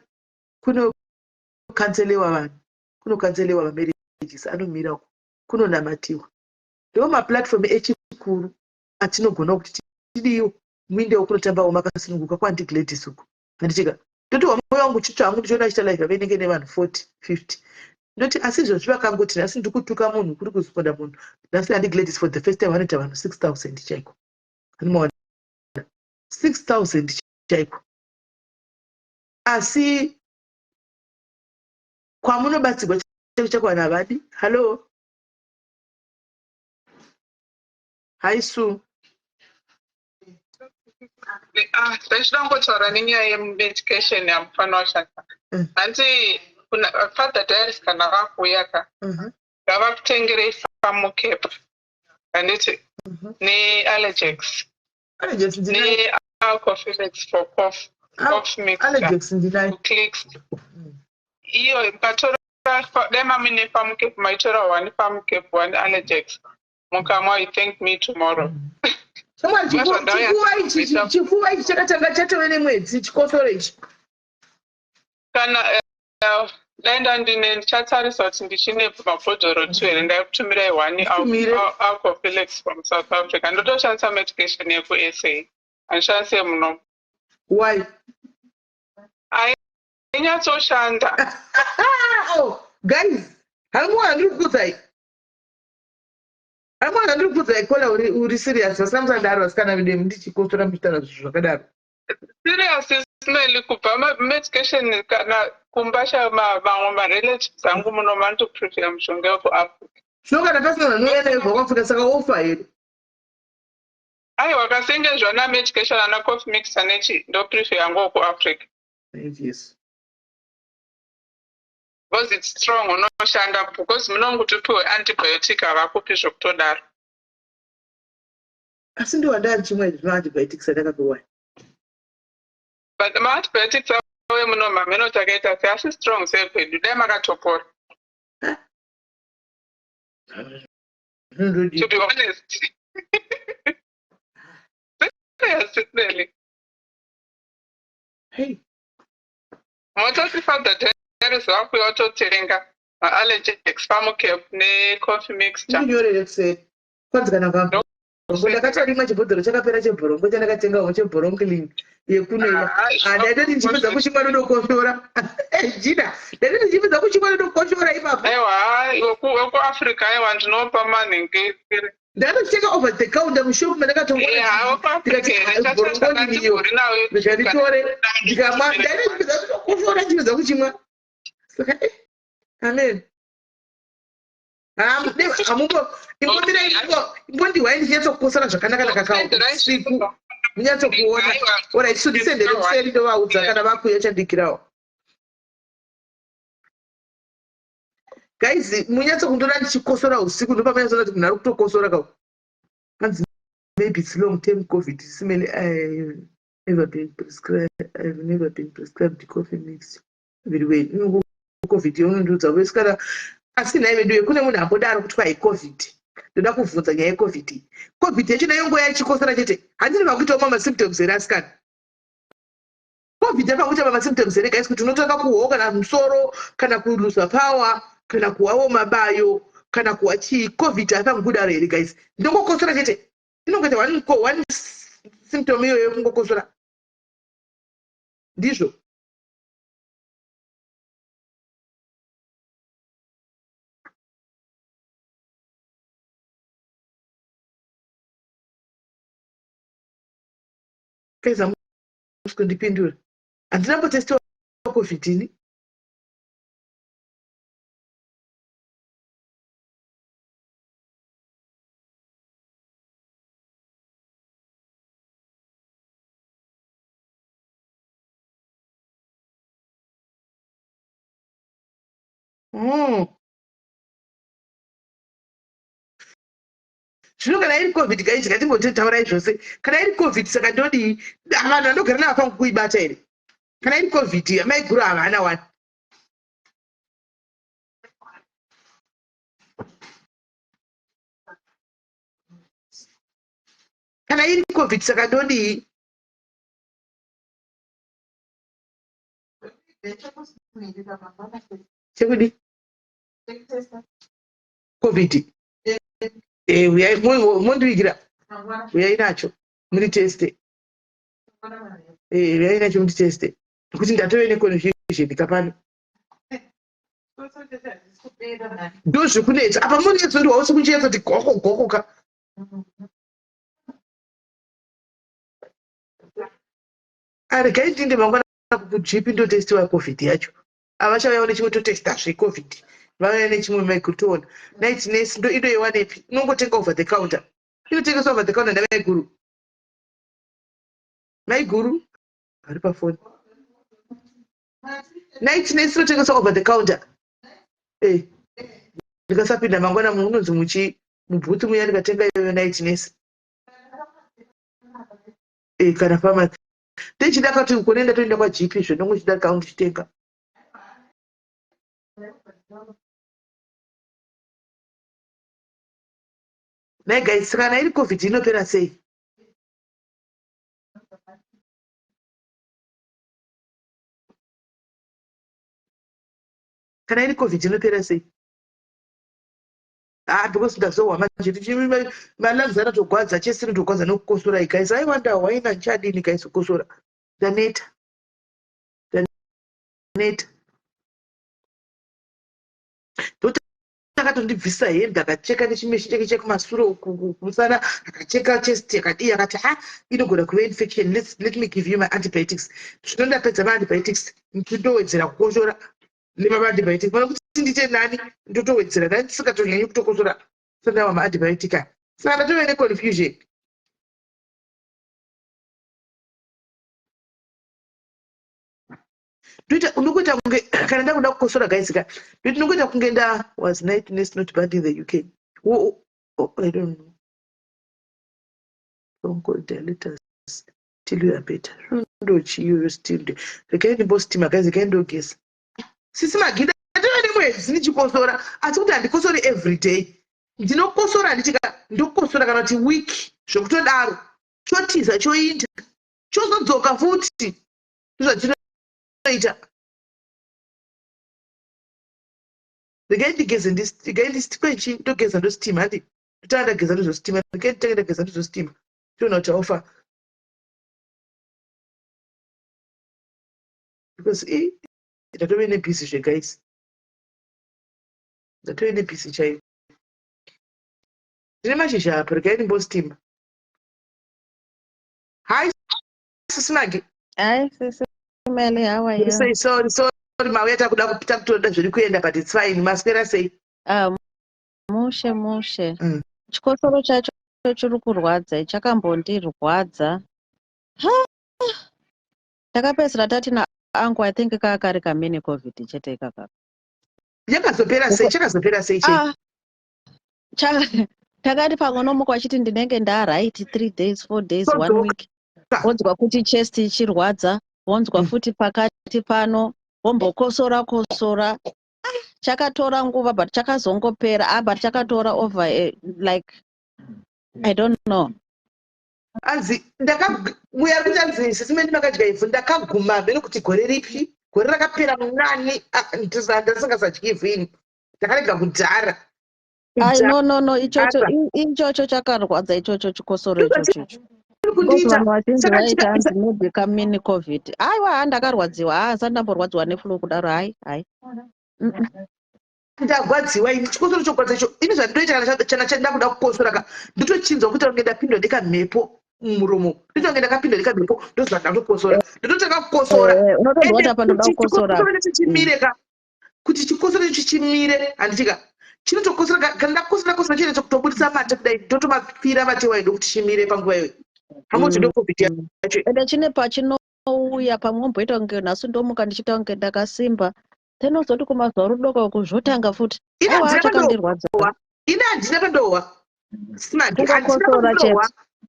kunokanselewa vanhu, kunokanselewa mamarriages anomira kunonamatiwa. Ndiwo maplatform echikuru atinogona kuti tidiwo muindewo kunotambawo makasununguka kwaNti Gladys uko. Handichika ndoti mwoyo wangu chicho hangu ndichiona achita live avenenge nevanhu 40-50. Ndoti asi izvozvi vakangoti nhasi ndikutuka munhu kuri kuziponda munhu nhasi Auntie Gladys for the first time vanoita vanhu 6,000 chaiko. Anomaona 6,000 chaiko. Asi kwamunobatsirwa chakwana havadi. Hello haisu Ndichangotaura nenyaya yemedication yamufana washanda. Hanzi father diaries kana vakuuya ka ngavakutengerei famukepa handiti neallergex nealcophyllex for cough mixture clicks. Iyo patora dema mine famukepa maitora one famukepa one allergex mukamwa. You thank me tomorrow. Chifuva ichi chakatanga chatove nemwedzi chikosoro ichi kana daenda ndine chatsariswa kuti ndichine mabhodhoro 2 here ndakutumirai one alcophyllex from South Africa. Ndotoshandisa medication yekuSA handishandise muno. Why? Ainyatsoshanda. guys, hamwana ndiri kukudzai kola uri serious vasamsa ndaro vasikana vedu ndichikosora muchitaura zvinhu zvakadaro. Serious smelly kubva medication kana kumbasha mamwe marelatives angu muno vanotoprefer mushonga wekuafrica. Zvino kana pasina vanhu vauya nayo kuafrica saka ofa here. Aiwa kasengezva namedication ana coffee mixer nechi ndoprefer yangu wekuafrica. Yes. Because it's strong unoshanda because munongotipiwe antibiotic havakupi zvokutodaro. Asi ndiwandari chimwe zvino antibiotics andakapiwa. But ma-antibiotics awe muno mameno takaita seasi strong sekwedu dai makatopora. To be honest. Yes, really. Hey. Motosifa Teres wako yototerenga allergics pamukep ne-coffee mixture. Ndinyorere kuseri. Kwanzi kana vambo. Ndakatarima chibhodhoro chakapera chebhorongo chandakatengawo chebhorongling yekunoiwa. Ndaitoti ndichipedza kuchimwa ndokoshora. Jina, ndaitoti ndichipedza kuchimwa ndokoshora ipapo. Aiwa, wekuAfrica aiwa ndinopa manhenge. Ndakatotenga over the counter mushopu mandakatongoa. Ndikati iyo ndikanditore ndikamwa ndaitoti ndipedza kukoshora ndichipedza kuchimwa. Saka amen. Imbondiwai ndichinyatsokukosora zvakanaka nakakausiku munyatsokuona ora tisondisendere kuseri ndovaudza kana vakuya chandikirawo. Guys, munyatsokundora ndichikosora usiku ndopamanyatsoona kuti munhu ari kutokosora kau. Hanzi maybe it's long term COVID. Smelly, I've never been prescribed coffee mix. Veduwee, COVID yonondudza wesikara. Asi naye veduwee kune munhu ambodaro kuti kwai COVID. Ndoda kuvhunza nyaya yeCovid. COVID yacho nayo nguva yachikosora chete. Handiri vakuitawo masymptoms here asikana. COVID yakakuita masymptoms here guys kuti unotanga kuhwa kana musoro kana kuluza power kana kuwawo mabayo kana kuwa chii. COVID akangudaro here guys. Ndongokosora chete. Inongoita one symptom iyo yekungokosora. Ndizvo. Kaiza musikundipindura. Handina mbotestiwa COVID ini. Zvino kana iri COVID guys ngatimbotaurai zvose. Kana iri COVID saka ndodii? Vanhu vanogara navo pangu kuibata here. Kana iri COVID amai guru havana wani. Kana iri COVID saka ndodii? Chekudi? COVID. Uyai mondivigira. Uyai nacho. Muri teste. Uyai nacho muri teste. Kuti ndatove neconfusion kapano. Ndozvi kunetsa. Apa munetsa ndiwo usiku kunetsa kuti goko ka. Ari gaitinde mangwana kuGP ndotestiwa COVID yacho. Avachauyawo nechimototesta zveCovid. Vauya nechimwe maikutona. Night nurse ndo ido yewanepi. Unongotenga over the counter. Inotengeswa over the counter ndamaiguru. Maiguru ari pafoni. Night nurse inotengeswa over the counter. Ndikasapinda mangwana munonzi mubhutu muya ndikatenga iyo night nurse. Kana pharmacy. Ndechidakati ukonenda toenda kwaGP zvendongochidaka undichitenga. Nai guys, kana iri COVID inopera sei? Kana iri COVID inopera sei? Because ndazowa manje malanzi anotogwadza chese inotogwadza nokukosora guys. I wonder why nanchadini guys kukosora. Daneta. Dr. akatondibvisa hembe akacheka nechimeshi chake chekumashure kusana akacheka chest akadii akati inogona kuve infection, let me give you my antibiotics. Zvino ndapedza maantibiotics ndotowedzera kukoshora nemamaantibiotics mana kuti ndite nani ndotowedzera nani ndisingatonyanyi kutokoshora sandawa maantibiotic aya saka ndatove neconfusion. Unokuita kunge kana ndakuda kukosora gaisika ndoiti unokuita kunge was nightness not bad in the UK. I don't know. Don't go dilators till you are better. Ndo chiyo still. Rekai ndimbostima guys, rekai ndogeza. Sisi magida ndine mwedzi ndichikosora asi kuti handikosori every day. Ndinokosora ndichika ndokosora kana kuti week zvokutodaro chotiza choinda chozodzoka futi zvachinoita. Regai ndigeze ndikwenchi ndogeza ndostima handi ndotanga ndageza ndozostima regai nditange ndageza ndozostima tiona kuti aufa because ndatove nebhisi zvegaisi ndatove nebhisi chaiyo ndine mashizha apo regai ndimbostima. Hi sisimage. Hi, SIS MELLY, how are you? Sorry mauya takuda kupita kutoda zviri kuenda but it's fine. Maswera sei? Mushe. Chikosoro chacho chiri kurwadza chakambondirwadza. Takapedzera tati naangu I think kari kamini COVID chete ikaka. Chakazopera sei chei? Takati pamwe achiti ndinenge right 3 days 4 days 1 week. Wonzwa kuti chest ichirwadza, wonzwa futi pakati pano, wombokosora. Chakatora nguva but chakazongopera, but chakatora over like I don't know. Anzi ndakamuya kuti anzi sisimeni makadya ivhu ndakaguma mberi kuti gore ripi gore rakapera munani ndasingasadyi ivhini ndakarega kudhara. No ichocho chakarwadza ichocho chikosoro ichocho. Vanhu vazhinji vaita hanzi maybe kamini COVID. Aiwa ndakarwadziwa hasati ndamborwadziwa neflu kudaro hai. Ndagwadziwa chikosoro chokwadza icho ini zvandinoita kana chanda kuda kukosora ndotochinzwa kuti unge ndapindwa ndikamhepo mumuromo nditonge ndakapindwa ndikamhepo ndozva ndakutokosora ndototanga kukosora unotozwa apa ndoda kukosora kuti chikosoro icho chimire handitika chinotokosora kana ndakosora chine chokutobudisa mate kudai ndotomapfira mate waido kuti chimire panguva iyoyo. Hamuzvide COVID yacho ende chine pachinouya pamwe mboita kunge nhasi ndomuka ndichita kunge ndakasimba then uzoti kumazuva rudoko kuzvotanga futi aiwa chakandirwadza ine handina pandohwa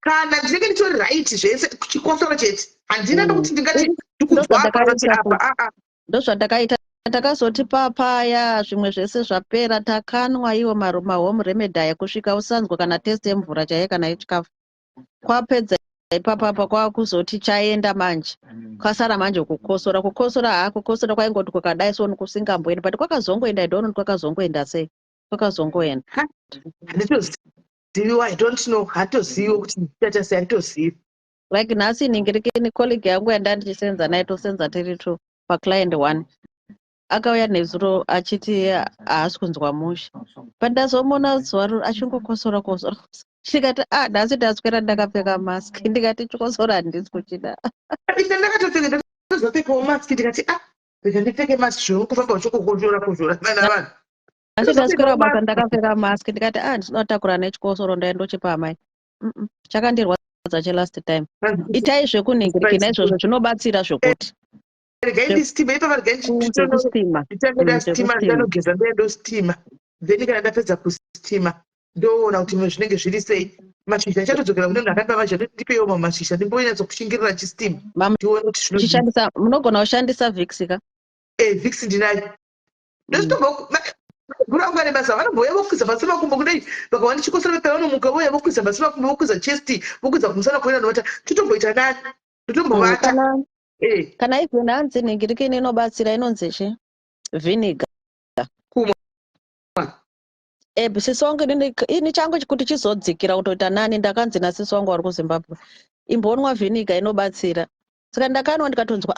kana ndinenge nditori right zvese chikosoro chete handina ndokuti ndingati ndikuzwa apa ndozvandakaita takazoti papaya zvimwe zvese zvapera takanwa iwo mahome remedy kusvika usanzwa kana test yemvura chaiye kana yechikafu kwapedza ipapapa kwakuzoti chaenda manje kwasara manje kukosora kwaingoti kukadai so kusingamboenda but kwakazongoenda idonoti kwakazongoenda sei kwakazongoenda I don't know hatozivi kuti ndichaita sei handitozivi like nhasi ningirikini colleague yangu yandandichisenza naye tosenza tiri 2 paclient 1 akauya nezuro achiti haasi kunzwa musha but ndazomona zuva achingokosora ndikati nhasi ndaswera ndakapfeka mask ndikati chikosora handisi kuchida ine ndakatopfeka ndozopfekawo mask ndikati rega ndipfeke mask zvoro kufamba uchikokoshora vana vanhu asi ndaswera basa ndakapfeka mask ndikati ndinotakura nechikosoro ndaindochipa amai chakandirwadza chelast time itai zvekuningiriki naizvozvo zvinobatsira zvokuti regai ndistima ipapa regai nditange ndanogeza ndostima then kana ndapedza kustima ndoona kuti zvinenge zviri sei mashizha achatodzokera kune munhu akaipa mashizha ndipewo mamwe mashizha ndimbonyatsokushingirira chistima ndione kuti chishandisa munogona kushandisa vixika vix ndinayo guru angu ane basa vanomboya vokwiza pasi makumbo kudai vakawana chikosoro pavanomuka voya vokwiza pasi makumbo vokwiza chesti vokwiza kumusana kuenda novata totomboita nani totombovata kana izvona hanzi ningirikini inobatsira inonzizve vhiniga sisi wangu ini changu kuti chizodzikira kutoita nani ndakanzi nasisi wangu wari kuzimbabwe imbonwa vhiniga inobatsira saka ndakanwa ndikatonzwa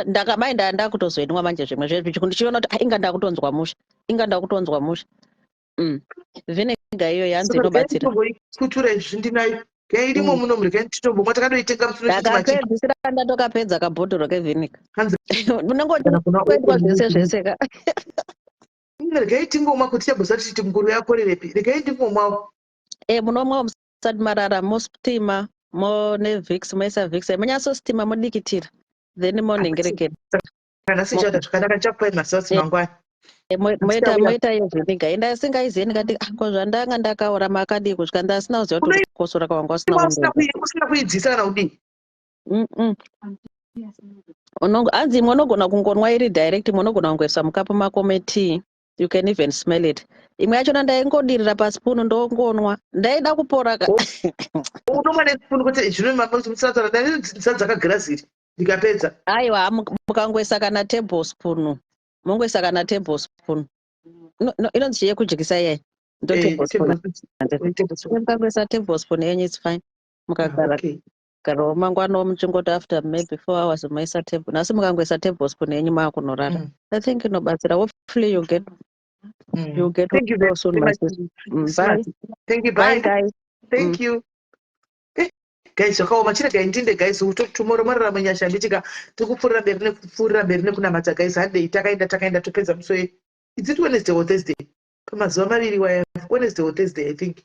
ndakamai ndakutozoinwa manje zvimwe zvezvo ndichiona kuti inga ndakutonzwa musha vhenega iyo yanzi inobatsira kutura izvi ndinayo irimo muno muri kaititombo takadoitenga ndakapedzisira ndatokapedza kabhodhoro kevhenega unongoitwa zvese zvese ka regai tingomwa kuti chebhusati chiti mukuru yakorerepi regai tingomwawo munomwa musati marara mostima monevix moisa vix munyasostima modikitira then monhengerekera kana sichata zvakanaka chakupai masausi mangwani moita iyo vhiniga enda singaizivi ndikati ko zvandanga ndakaora makadii kusvika ndasina kuziva kuti kukosora kwanga usina kuidzisa kana kudii hanzi munogona kungonwa iri direct munogona kungoisa mukapu mako metii. You can even smell it. Imwe yacho ndaingodirira pasipunu ndongonwa ndaida kupora ka unomwa nesipunu kuti zvino mamusatara dzakagirasiri ndikapedza aiwa mukangoisa kana tablespoon mongoisa kana tablespoon inonzi chiye kujikisa yeye ndo tablespoon mukangoisa tablespoon yenyu it's fine mukagara garawo mangwana muchingoti after maybe 4 hours maisa table nasi mukangoisa tablespoon yenyu maakunorara I think inobatsira hopefully you get thank you very soon much. Bye. Thank you. Bye guys. Thank you. Guys, wakaoma chirega indinde guys tomorrow marara munyasha ndichika tikupfuurira mberi nekunamata guys hande takaenda topedza musoe. Is it Wednesday or Thursday? Pamazuva maviri Wednesday or Thursday I think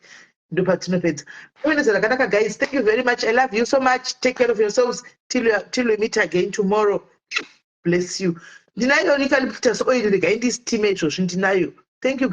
ndo patinopedza. Wednesday rakanaka guys. Thank you very much. I love you so much. Take care of yourselves till we meet again tomorrow. Bless you. Ndinayo eucalyptus oil regai ndisitime izvozvo ndinayo. Thank you.